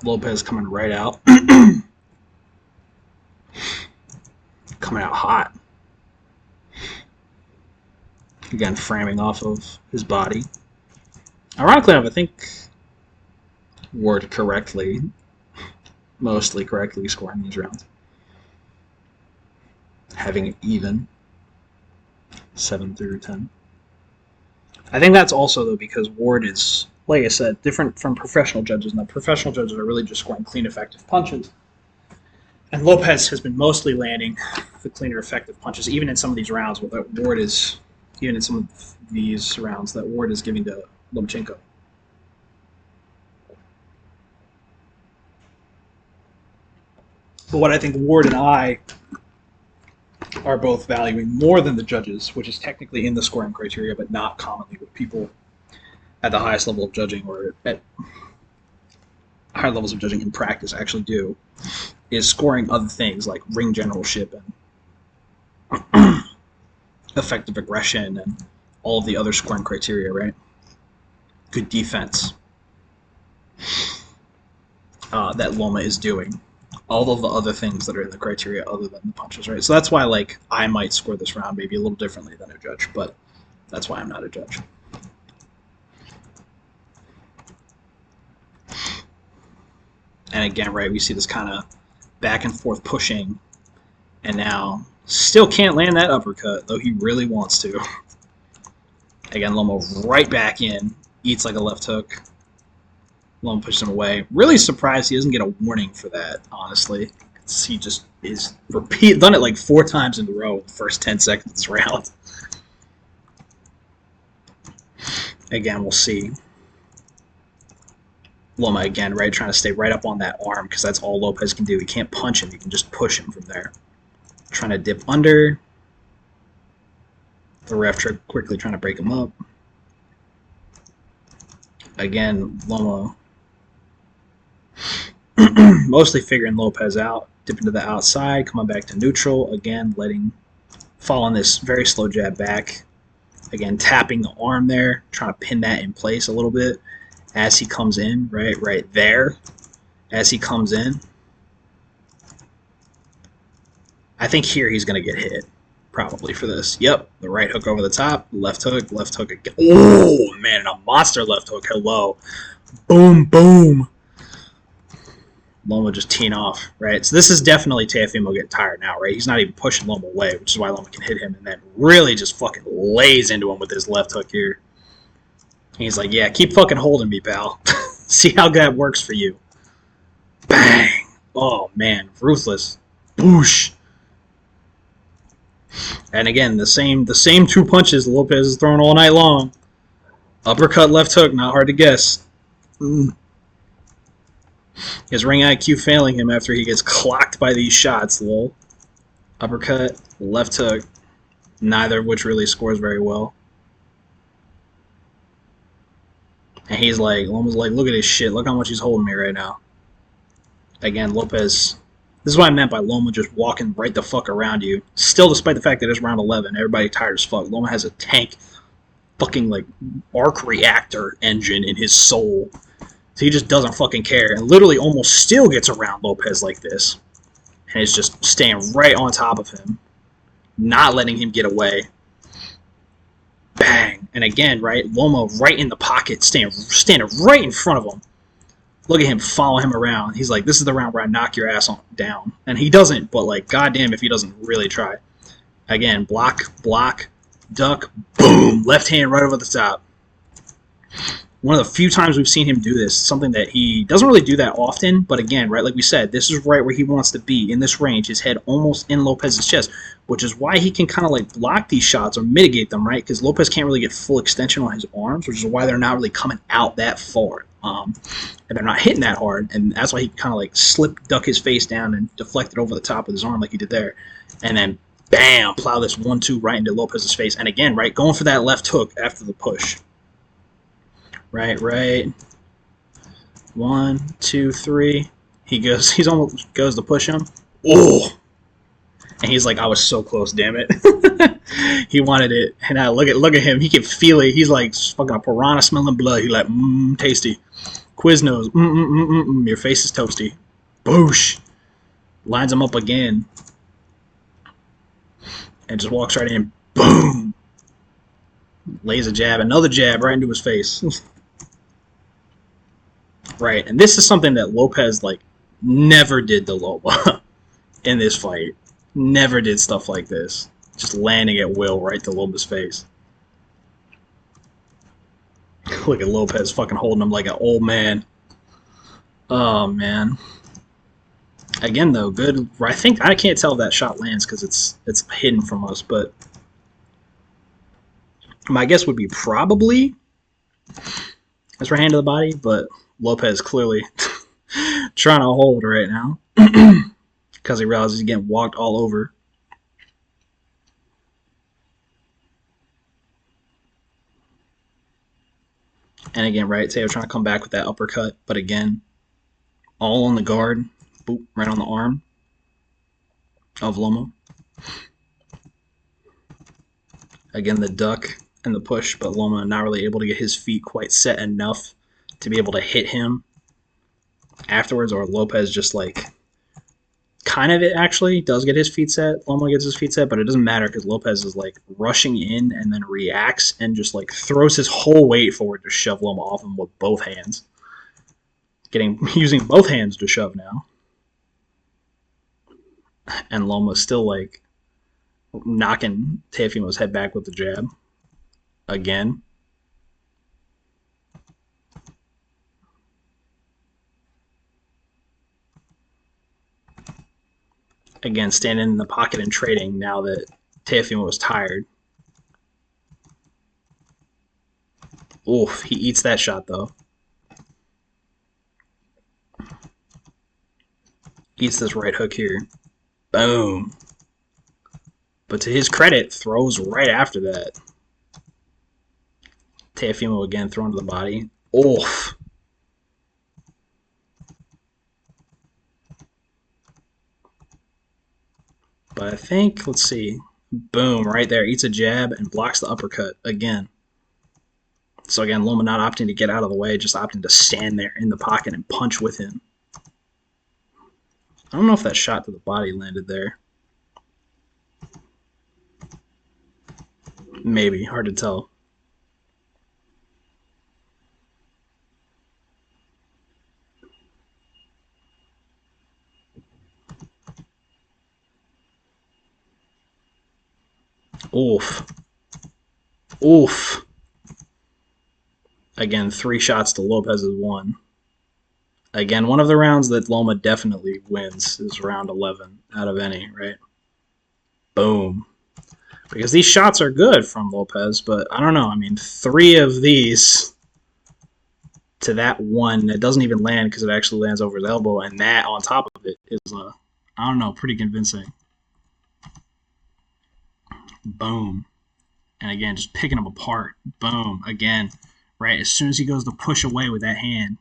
Lopez coming right out. Coming out hot. Again, framing off of his body. Ironically enough, I think Ward correctly, mostly correctly scoring these rounds. Having it even. 7 through 10. I think that's also, though, because Ward is, like I said, different from professional judges. Now, professional judges are really just scoring clean, effective punches. And Lopez has been mostly landing the cleaner, effective punches, even in some of these rounds, that Ward is, even in some of these rounds, that Ward is giving to Lomachenko. But what I think Ward and I are both valuing more than the judges, which is technically in the scoring criteria, but not commonly what people at the highest level of judging or at higher levels of judging in practice actually do, is scoring other things like ring generalship and effective aggression and all of the other scoring criteria, right? good defense that Loma is doing. All of the other things that are in the criteria other than the punches, right? So that's why, like, I might score this round maybe a little differently than a judge, but that's why I'm not a judge. And again, right, we see this kind of back and forth pushing, and now still can't land that uppercut, though he really wants to. Again, Loma right back in, eats like a left hook. Loma pushes him away. Really surprised he doesn't get a warning for that, honestly. He just is done it like 4 times in a row in the first 10 seconds of this round. Again, we'll see. Loma again, right, trying to stay right up on that arm because that's all Lopez can do. He can't punch him. He can just push him from there. Trying to dip under. The ref quickly trying to break him up. Again, Loma mostly figuring Lopez out. Dipping to the outside, coming back to neutral. Again, fall on this very slow jab back. Again, tapping the arm there, trying to pin that in place a little bit as he comes in, right there, as he comes in. I think here he's going to get hit, probably, for this. Yep, the right hook over the top, left hook again. Oh, man, and a monster left hook. Hello. Boom, boom. Loma just teeing off, right? So this is definitely Teofimo getting tired now, right? He's not even pushing Loma away, which is why Loma can hit him and then really just fucking lays into him with his left hook here. He's like, yeah, keep fucking holding me, pal. See how that works for you. Bang! Oh, man. Ruthless. Boosh! And again, the same 2 punches Lopez is throwing all night long. Uppercut, left hook, not hard to guess. His ring IQ failing him after he gets clocked by these shots, lol. Uppercut, left hook, neither of which really scores very well. And he's like, Loma's like, look at this shit. Look how much he's holding me right now. Again, Lopez. This is what I meant by Loma just walking right the fuck around you. Still, despite the fact that it's round 11, everybody tired as fuck. Loma has a tank fucking, like, arc reactor engine in his soul. So he just doesn't fucking care. And literally almost still gets around Lopez like this. And is just staying right on top of him. Not letting him get away. Bang. And again, right, Loma right in the pocket, standing right in front of him. Look at him, follow him around. He's like, this is the round where I knock your ass down. And he doesn't, but like, goddamn if he doesn't really try. Again, block, duck, boom, left hand right over the top. One of the few times we've seen him do this, something that he doesn't really do that often, but again, right, like we said, this is right where he wants to be, in this range, his head almost in Lopez's chest, which is why he can kind of like block these shots or mitigate them, right, because Lopez can't really get full extension on his arms, which is why they're not really coming out that far, and they're not hitting that hard, and that's why he kind of like duck his face down and deflect it over the top of his arm like he did there, and then bam, plow this 1-2 right into Lopez's face, and again, right, going for that left hook after the push. Right. 1, 2, 3. He's almost goes to push him. Oh! And he's like, I was so close, damn it. He wanted it. And I look at him. He can feel it. He's like fucking a piranha smelling blood. He's like, tasty. Quiznos, your face is toasty. Boosh. Lines him up again. And just walks right in. Boom. Lays a jab. Another jab right into his face. Right, and this is something that Lopez, like, never did to Loma in this fight. Never did stuff like this. Just landing at will right to Loma's face. Look at Lopez fucking holding him like an old man. Oh, man. Again, though, good. I think, I can't tell if that shot lands because it's hidden from us, but my guess would be probably that's right hand to the body, but Lopez clearly trying to hold right now because he realizes he's getting walked all over. And again, right, Teo trying to come back with that uppercut, but again, all on the guard, boop, right on the arm of Loma. Again, the duck in the push, but Loma not really able to get his feet quite set enough to be able to hit him afterwards, or Lopez just like kind of it actually does get his feet set. Loma gets his feet set, but it doesn't matter because Lopez is like rushing in and then reacts and just like throws his whole weight forward to shove Loma off him with both hands. Using both hands to shove now. And Loma's still like knocking Teofimo's head back with the jab. Again. Again, standing in the pocket and trading now that Teofimo was tired. Oof, he eats that shot though. Eats this right hook here. Boom. But to his credit, throws right after that. Teofimo again thrown to the body. Oof. But I think, let's see. Boom, right there. Eats a jab and blocks the uppercut again. So again, Loma not opting to get out of the way, just opting to stand there in the pocket and punch with him. I don't know if that shot to the body landed there. Maybe, hard to tell. Oof. Oof. Again, 3 shots to Lopez's 1. Again, one of the rounds that Loma definitely wins is round 11 out of any, right? Boom. Because these shots are good from Lopez, but I don't know. I mean, 3 of these to that 1 that doesn't even land because it actually lands over his elbow, and that on top of it is, I don't know, pretty convincing. Boom. And again, just picking him apart. Boom. Again, right? As soon as he goes to push away with that hand,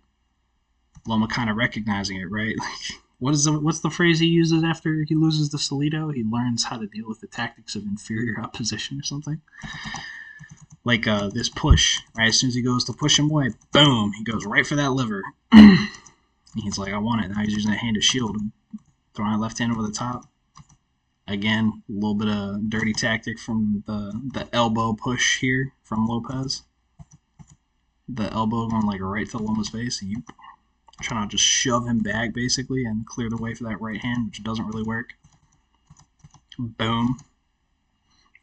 Loma kind of recognizing it, right? Like, what's the phrase he uses after he loses the Solito? He learns how to deal with the tactics of inferior opposition or something. Like this push, right? As soon as he goes to push him away, boom, he goes right for that liver. He's like, I want it. Now he's using that hand to shield him. Throwing that left hand over the top. Again, a little bit of dirty tactic from the elbow push here from Lopez. The elbow going like right to Loma's face. Trying to just shove him back basically and clear the way for that right hand, which doesn't really work. Boom.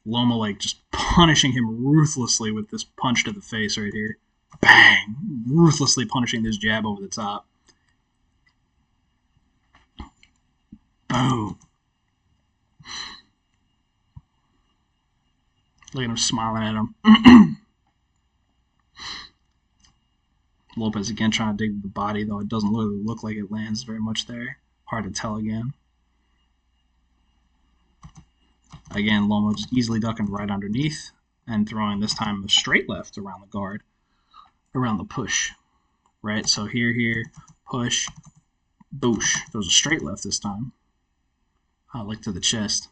Loma like just punishing him ruthlessly with this punch to the face right here. Bang! Ruthlessly punishing this jab over the top. Boom. Look at him smiling at him. Lopez again trying to dig the body, though it doesn't really look like it lands very much there. Hard to tell again. Again, Loma just easily ducking right underneath and throwing this time a straight left around the guard, around the push. Right, so here, push, boosh. Throws a straight left this time. Like to the chest.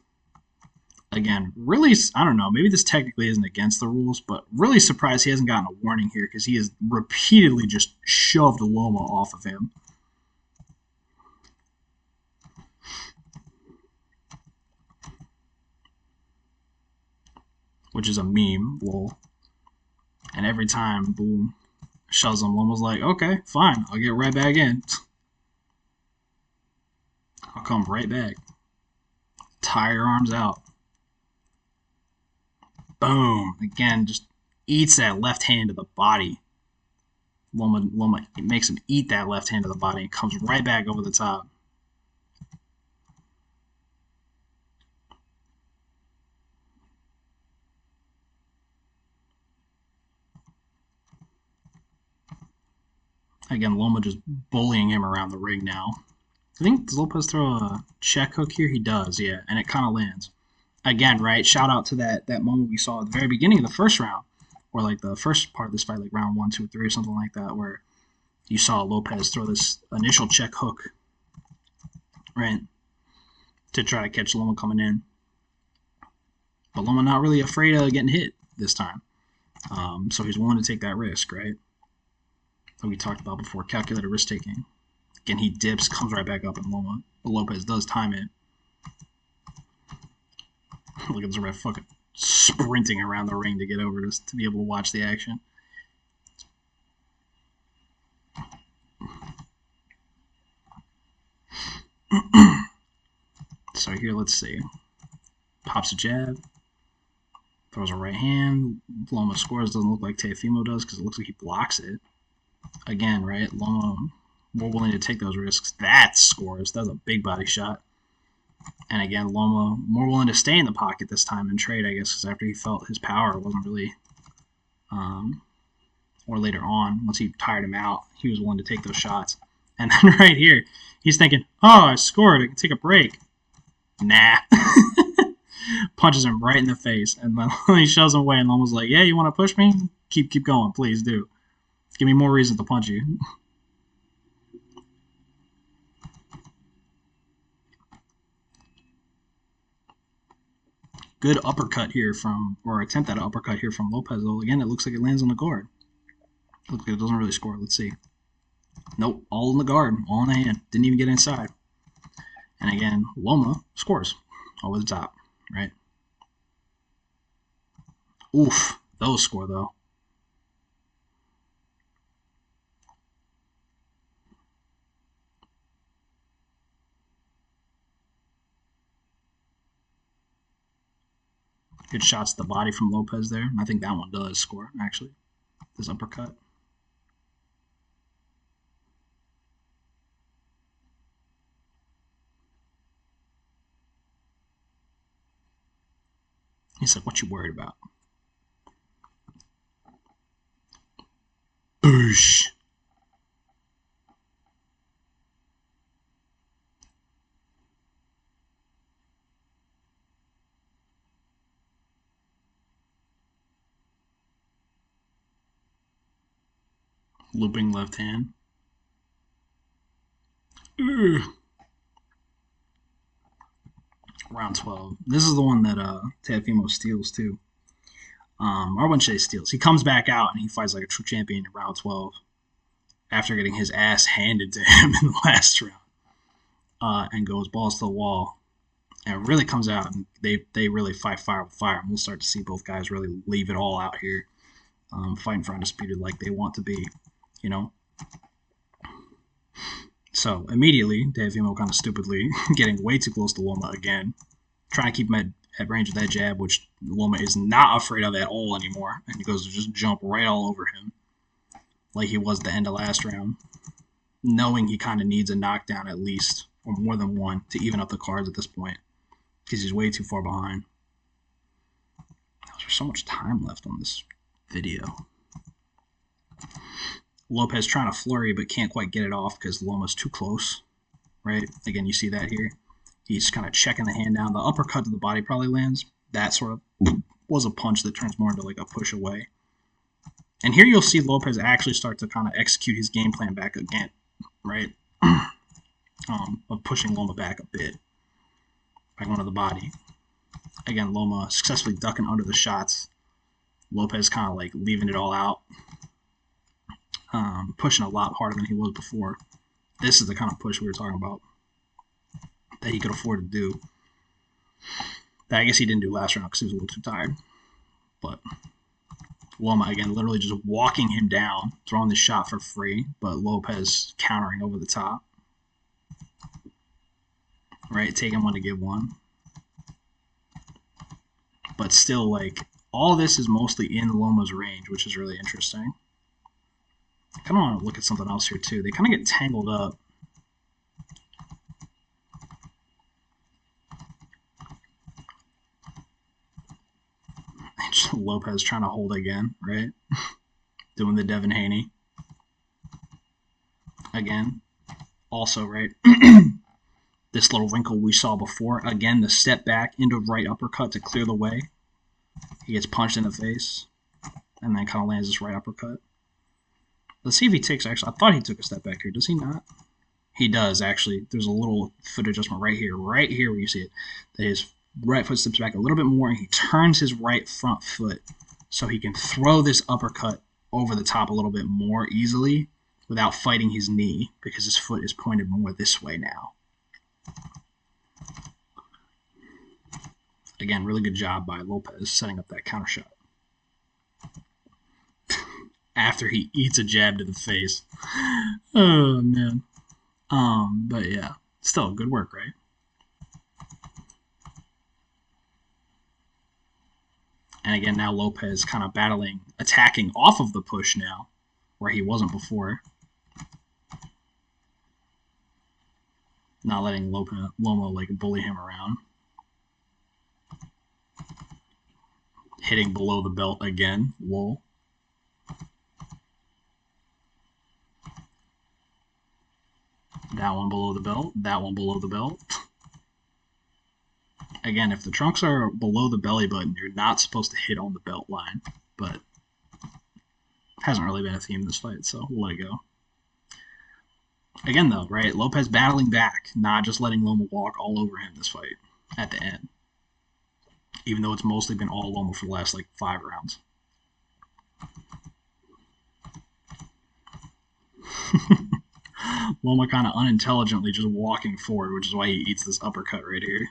Again, really, I don't know, maybe this technically isn't against the rules, but really surprised he hasn't gotten a warning here because he has repeatedly just shoved Loma off of him. Which is a meme, lol. And every time, boom, shoves him, Loma's like, okay, fine, I'll get right back in. I'll come right back. Tie your arms out. Boom. Again, just eats that left hand to the body. Loma it makes him eat that left hand to the body and comes right back over the top. Again, Loma just bullying him around the ring now. I think, does Lopez throw a check hook here? He does, yeah, and it kind of lands. Again, right, shout out to that moment we saw at the very beginning of the first round, or like the first part of this fight, like round 1, 2, 3, or something like that, where you saw Lopez throw this initial check hook, right, to try to catch Loma coming in. But Loma not really afraid of getting hit this time. So he's willing to take that risk, right? That we talked about before, calculated risk taking. Again, he dips, comes right back up, and Lopez does time it. Look at this ref fucking sprinting around the ring to get over this to be able to watch the action. So here, let's see. Pops a jab, throws a right hand. Loma scores. Doesn't look like Teofimo does because it looks like he blocks it. Again, right? Loma more willing to take those risks. That scores. That's a big body shot. And again, Loma more willing to stay in the pocket this time and trade, I guess, because after he felt his power wasn't really, or later on, once he tired him out, he was willing to take those shots. And then right here, he's thinking, oh, I scored. I can take a break. Nah. Punches him right in the face. And then he shoves him away, and Loma's like, yeah, you want to push me? Keep going. Please do. Give me more reasons to punch you. Good uppercut here or attempt at an uppercut here from Lopez, though. Again, it looks like it lands on the guard. Looks like it doesn't really score. Let's see. Nope, all in the guard, all in the hand. Didn't even get inside. And again, Loma scores over the top, right? Oof, those score, though. Good shots to the body from Lopez there. I think that one does score, actually. This uppercut. He's like, what you worried about? Boosh. Looping left hand. Ugh. Round 12. This is the one that Teofimo steals, too. Or I wouldn't say steals. He comes back out and he fights like a true champion in round 12 after getting his ass handed to him in the last round. And goes balls to the wall. And really comes out and they really fight fire with fire. And we'll start to see both guys really leave it all out here. Fighting for undisputed like they want to be, you know. So immediately, Teofimo kind of stupidly getting way too close to Loma again, trying to keep him at range of that jab, which Loma is not afraid of at all anymore, and he goes to just jump right all over him, like he was at the end of last round, knowing he kind of needs a knockdown at least, or more than one, to even up the cards at this point, because he's way too far behind. There's so much time left on this video. Lopez trying to flurry but can't quite get it off because Loma's too close, right? Again, you see that here. He's kind of checking the hand down. The uppercut to the body probably lands. That sort of was a punch that turns more into like a push away. And here you'll see Lopez actually start to kind of execute his game plan back again, right? Of pushing Loma back a bit. Back onto the body. Again, Loma successfully ducking under the shots. Lopez kind of like leaving it all out. Pushing a lot harder than he was before. This is the kind of push we were talking about that he could afford to do. That I guess he didn't do last round because he was a little too tired. But Loma, again, literally just walking him down, throwing the shot for free, but Lopez countering over the top. Right, taking one to give one. But still, like, all this is mostly in Loma's range, which is really interesting. I kind of want to look at something else here, too. They kind of get tangled up. Lopez trying to hold again, right? Doing the Devin Haney. Again. Also, right? This little wrinkle we saw before. Again, the step back into right uppercut to clear the way. He gets punched in the face. And then kind of lands this right uppercut. Let's see if he takes, actually, I thought he took a step back here. Does he not? He does, actually. There's a little foot adjustment right here where you see it. That his right foot steps back a little bit more, and he turns his right front foot so he can throw this uppercut over the top a little bit more easily without fighting his knee because his foot is pointed more this way now. Again, really good job by Lopez setting up that counter shot. After he eats a jab to the face. Oh, man. But yeah, still good work, right? And again, now Lopez kind of battling, attacking off of the push now, where he wasn't before. Not letting Loma like bully him around. Hitting below the belt again. Lol. That one below the belt. That one below the belt. Again, if the trunks are below the belly button, you're not supposed to hit on the belt line. But it hasn't really been a theme in this fight, so we'll let it go. Again, though, right? Lopez battling back, not just letting Loma walk all over him this fight at the end. Even though it's mostly been all Loma for the last, like, 5 rounds. Loma kind of unintelligently just walking forward, which is why he eats this uppercut right here.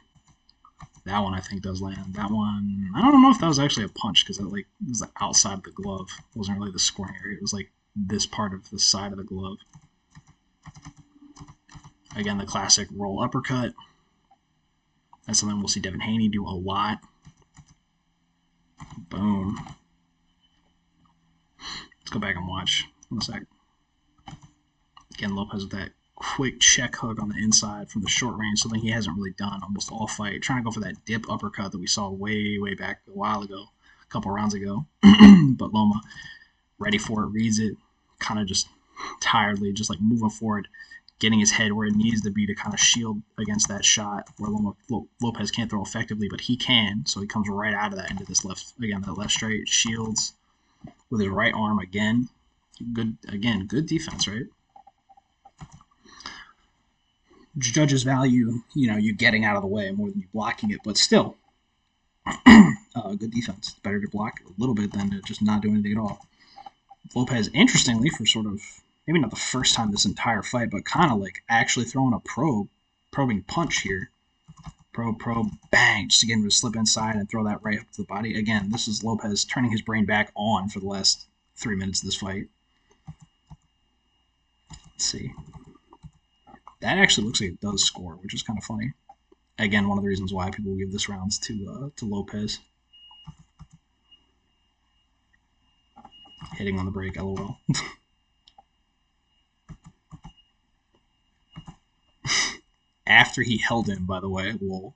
That one I think does land. That one, I don't know if that was actually a punch because it was outside of the glove. It wasn't really the scoring area. It was like this part of the side of the glove. Again, the classic roll uppercut. That's something we'll see Devin Haney do a lot. Boom. Let's go back and watch. 1 sec. Again, Lopez with that quick check hook on the inside from the short range, something he hasn't really done almost all fight. Trying to go for that dip uppercut that we saw way back a while ago, a couple rounds ago. But Loma ready for it, reads it, kind of just tiredly, just like moving forward, getting his head where it needs to be to kind of shield against that shot where Lopez can't throw effectively, but he can, so he comes right out of that into this left, again, that left straight, shields with his right arm again. Good defense, right? Judges value, you getting out of the way more than you blocking it, but still, good defense. It's better to block a little bit than to just not do anything at all. Lopez, interestingly, for sort of, maybe not the first time this entire fight, but kind of like actually throwing a probing punch here. Probe, bang, just to get him to slip inside and throw that right up to the body. Again, this is Lopez turning his brain back on for the last 3 minutes of this fight. Let's see. That actually looks like it does score, which is kind of funny. Again, one of the reasons why people give this rounds to Lopez. Hitting on the break, lol. After he held him, by the way, lol.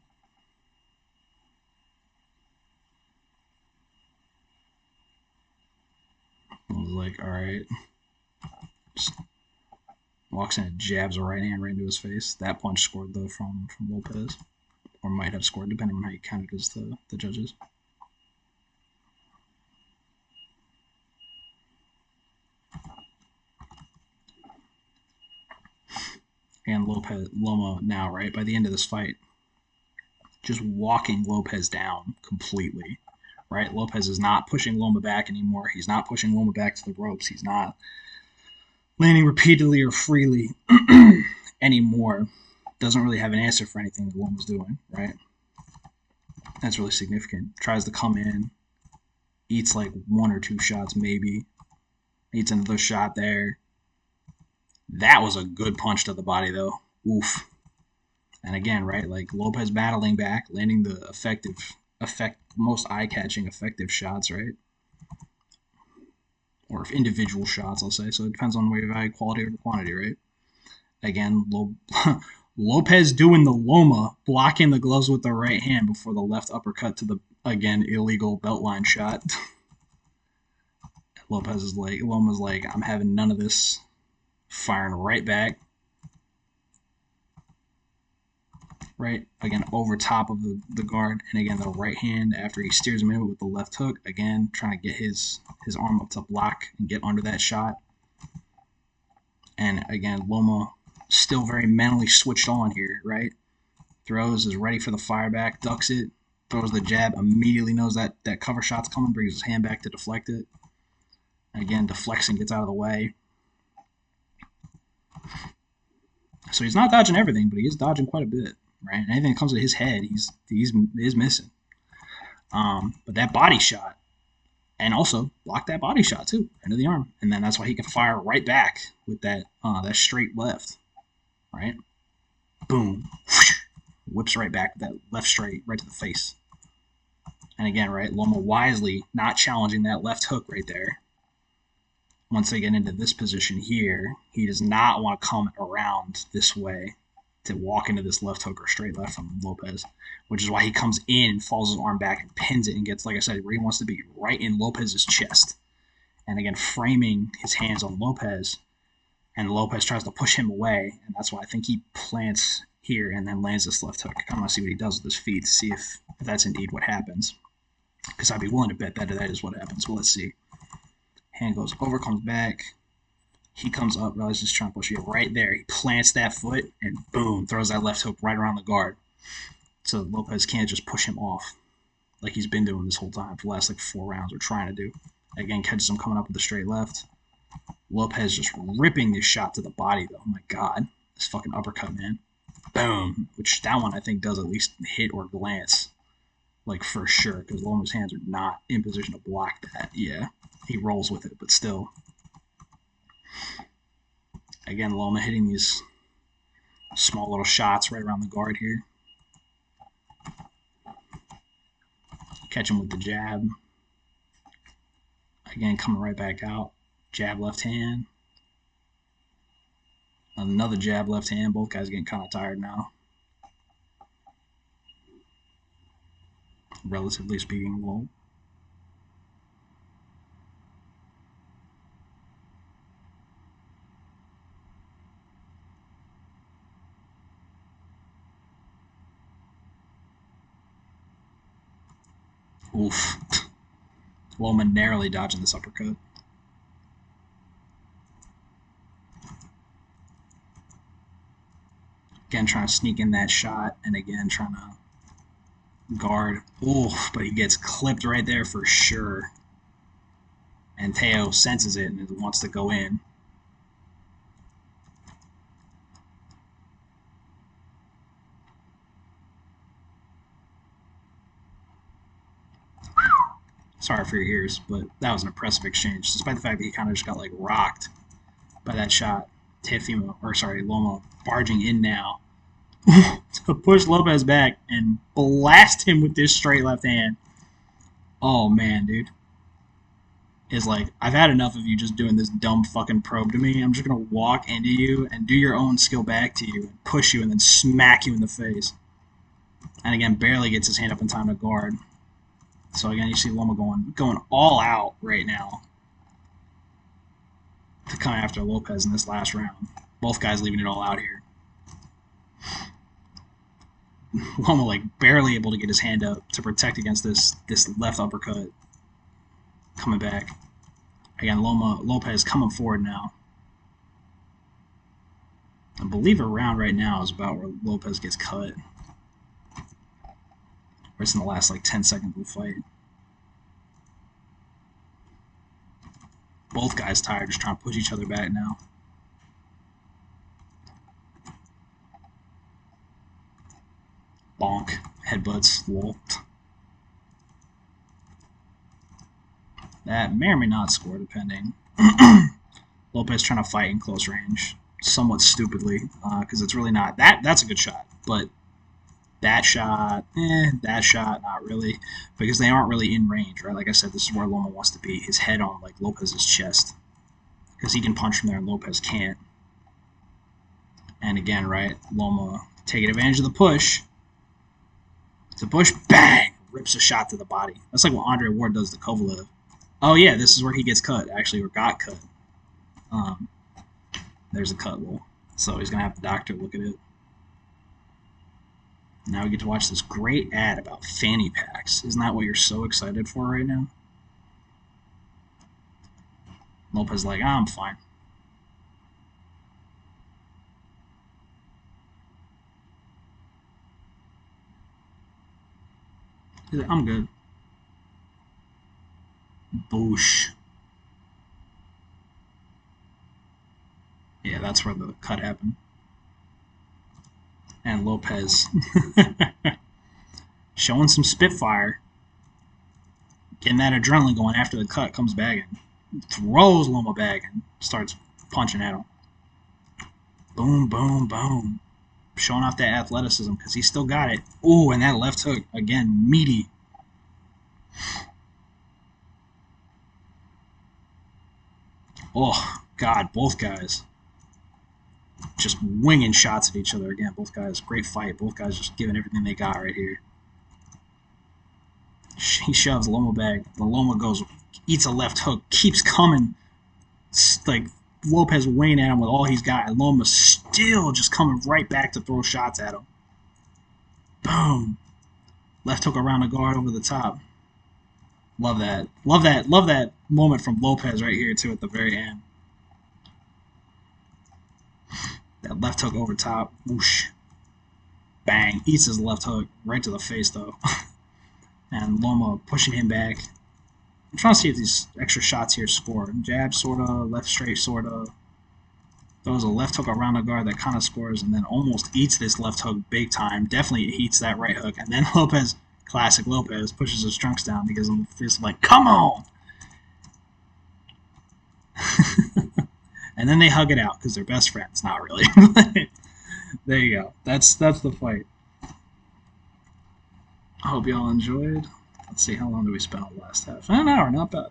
I was like, alright. Just walks in and jabs a right hand right into his face. That punch scored, though, from Lopez. Or might have scored, depending on how you count it as the judges. And Loma now, right, by the end of this fight, just walking Lopez down completely, right? Lopez is not pushing Loma back anymore. He's not pushing Loma back to the ropes. He's not landing repeatedly or freely anymore. Doesn't really have an answer for anything that Loma's doing, right? That's really significant. Tries to come in, eats like 1 or 2 shots maybe, eats another shot there. That was a good punch to the body, though. Oof. And again, right, like Lopez battling back, landing the most eye-catching effective shots, right? Or individual shots, I'll say. So it depends on where you value quality over quantity, right? Again, Lopez doing the Loma, blocking the gloves with the right hand before the left uppercut to the, again, illegal beltline shot. Loma's like, I'm having none of this. Firing right back. Right, again, over top of the guard. And again, the right hand after he steers him in with the left hook. Again, trying to get his arm up to block and get under that shot. And again, Loma still very mentally switched on here, right? Throws, is ready for the fire back, ducks it, throws the jab, immediately knows that cover shot's coming, brings his hand back to deflect it. And again, deflects and gets out of the way. So he's not dodging everything, but he is dodging quite a bit, right? Anything that comes to his head, he's missing. But that body shot, and also block that body shot too, into the arm, and then that's why he can fire right back with that straight left, right? Boom, whips right back with that left straight right to the face. And again, right, Loma wisely not challenging that left hook right there. Once they get into this position here, he does not want to come around this way to walk into this left hook or straight left from Lopez, which is why he comes in, falls his arm back, and pins it and gets, like I said, where he wants to be, right in Lopez's chest. And again, framing his hands on Lopez, and Lopez tries to push him away, and that's why I think he plants here and then lands this left hook. I kind of want to see what he does with his feet to see if that's indeed what happens, because I'd be willing to bet that is what happens. Well, let's see. Hand goes over, comes back. He comes up, realizes he's trying to push you right there. He plants that foot and boom, throws that left hook right around the guard. So Lopez can't just push him off like he's been doing this whole time for the last like 4 rounds, or trying to do. Again, catches him coming up with a straight left. Lopez just ripping this shot to the body, though. Oh my god. This fucking uppercut, man. Boom. Which that one I think does at least hit or glance. Like for sure, because Loma's hands are not in position to block that. Yeah. He rolls with it, but still. Again, Loma hitting these small little shots right around the guard here. Catch him with the jab. Again, coming right back out. Jab left hand. Another jab left hand. Both guys getting kind of tired now. Relatively speaking, low. Oof. Loma narrowly dodging this uppercut. Again, trying to sneak in that shot, and again, trying to guard. Oof, but he gets clipped right there for sure. And Teo senses it and wants to go in. Sorry for your ears, but that was an impressive exchange, despite the fact that he kind of just got like rocked by that shot. Loma barging in now to push Lopez back and blast him with this straight left hand. Oh man, dude. Is like, I've had enough of you just doing this dumb fucking probe to me. I'm just gonna walk into you and do your own skill back to you and push you and then smack you in the face. And again, barely gets his hand up in time to guard. So again, you see Loma going all out right now to come after Lopez in this last round. Both guys leaving it all out here. Loma like barely able to get his hand up to protect against this left uppercut. Coming back. Again, Lopez coming forward now. I believe a round right now is about where Lopez gets cut. Or it's in the last like 10 seconds of the fight. Both guys tired, just trying to push each other back now. Bonk. Headbutts. Lol. That may or may not score, depending. Lopez trying to fight in close range, somewhat stupidly, because it's really not. That's a good shot, but that shot, not really, because they aren't really in range, right? Like I said, this is where Loma wants to be, his head on like Lopez's chest, because he can punch from there and Lopez can't. And again, right, Loma taking advantage of the push. It's a push, bang, rips a shot to the body. That's like what Andre Ward does to Kovalev. Oh yeah, this is where he gets cut, actually, or got cut. There's a cut roll. So he's going to have the doctor look at it. Now we get to watch this great ad about fanny packs. Isn't that what you're so excited for right now? Lopez like, I'm fine. He's like, I'm good. Boosh. Yeah, that's where the cut happened. And Lopez showing some spitfire, getting that adrenaline going after the cut, comes back and throws Loma back and starts punching at him. Boom, boom, boom. Showing off that athleticism because he still got it. Ooh, and that left hook, again, meaty. Oh, God, both guys just winging shots at each other again. Both guys, great fight. Both guys just giving everything they got right here. He shoves Loma back. The Loma goes, eats a left hook, keeps coming. Like Lopez weighing at him with all he's got, and Loma's still just coming right back to throw shots at him. Boom. Left hook around the guard over the top. Love that. Love that. Love that moment from Lopez right here, too, at the very end. That left hook over top. Whoosh. Bang. Eats his left hook right to the face, though. And Loma pushing him back. I'm trying to see if these extra shots here score. Jab, sort of. Left straight, sort of. Throws a left hook around the guard that kind of scores, and then almost eats this left hook big time. Definitely eats that right hook. And then Lopez, classic Lopez, pushes his trunks down because I'm just like, come on! And then they hug it out because they're best friends. Not really. There you go. That's the fight. I hope y'all enjoyed. Let's see, how long do we spend on the last half? An hour, not bad.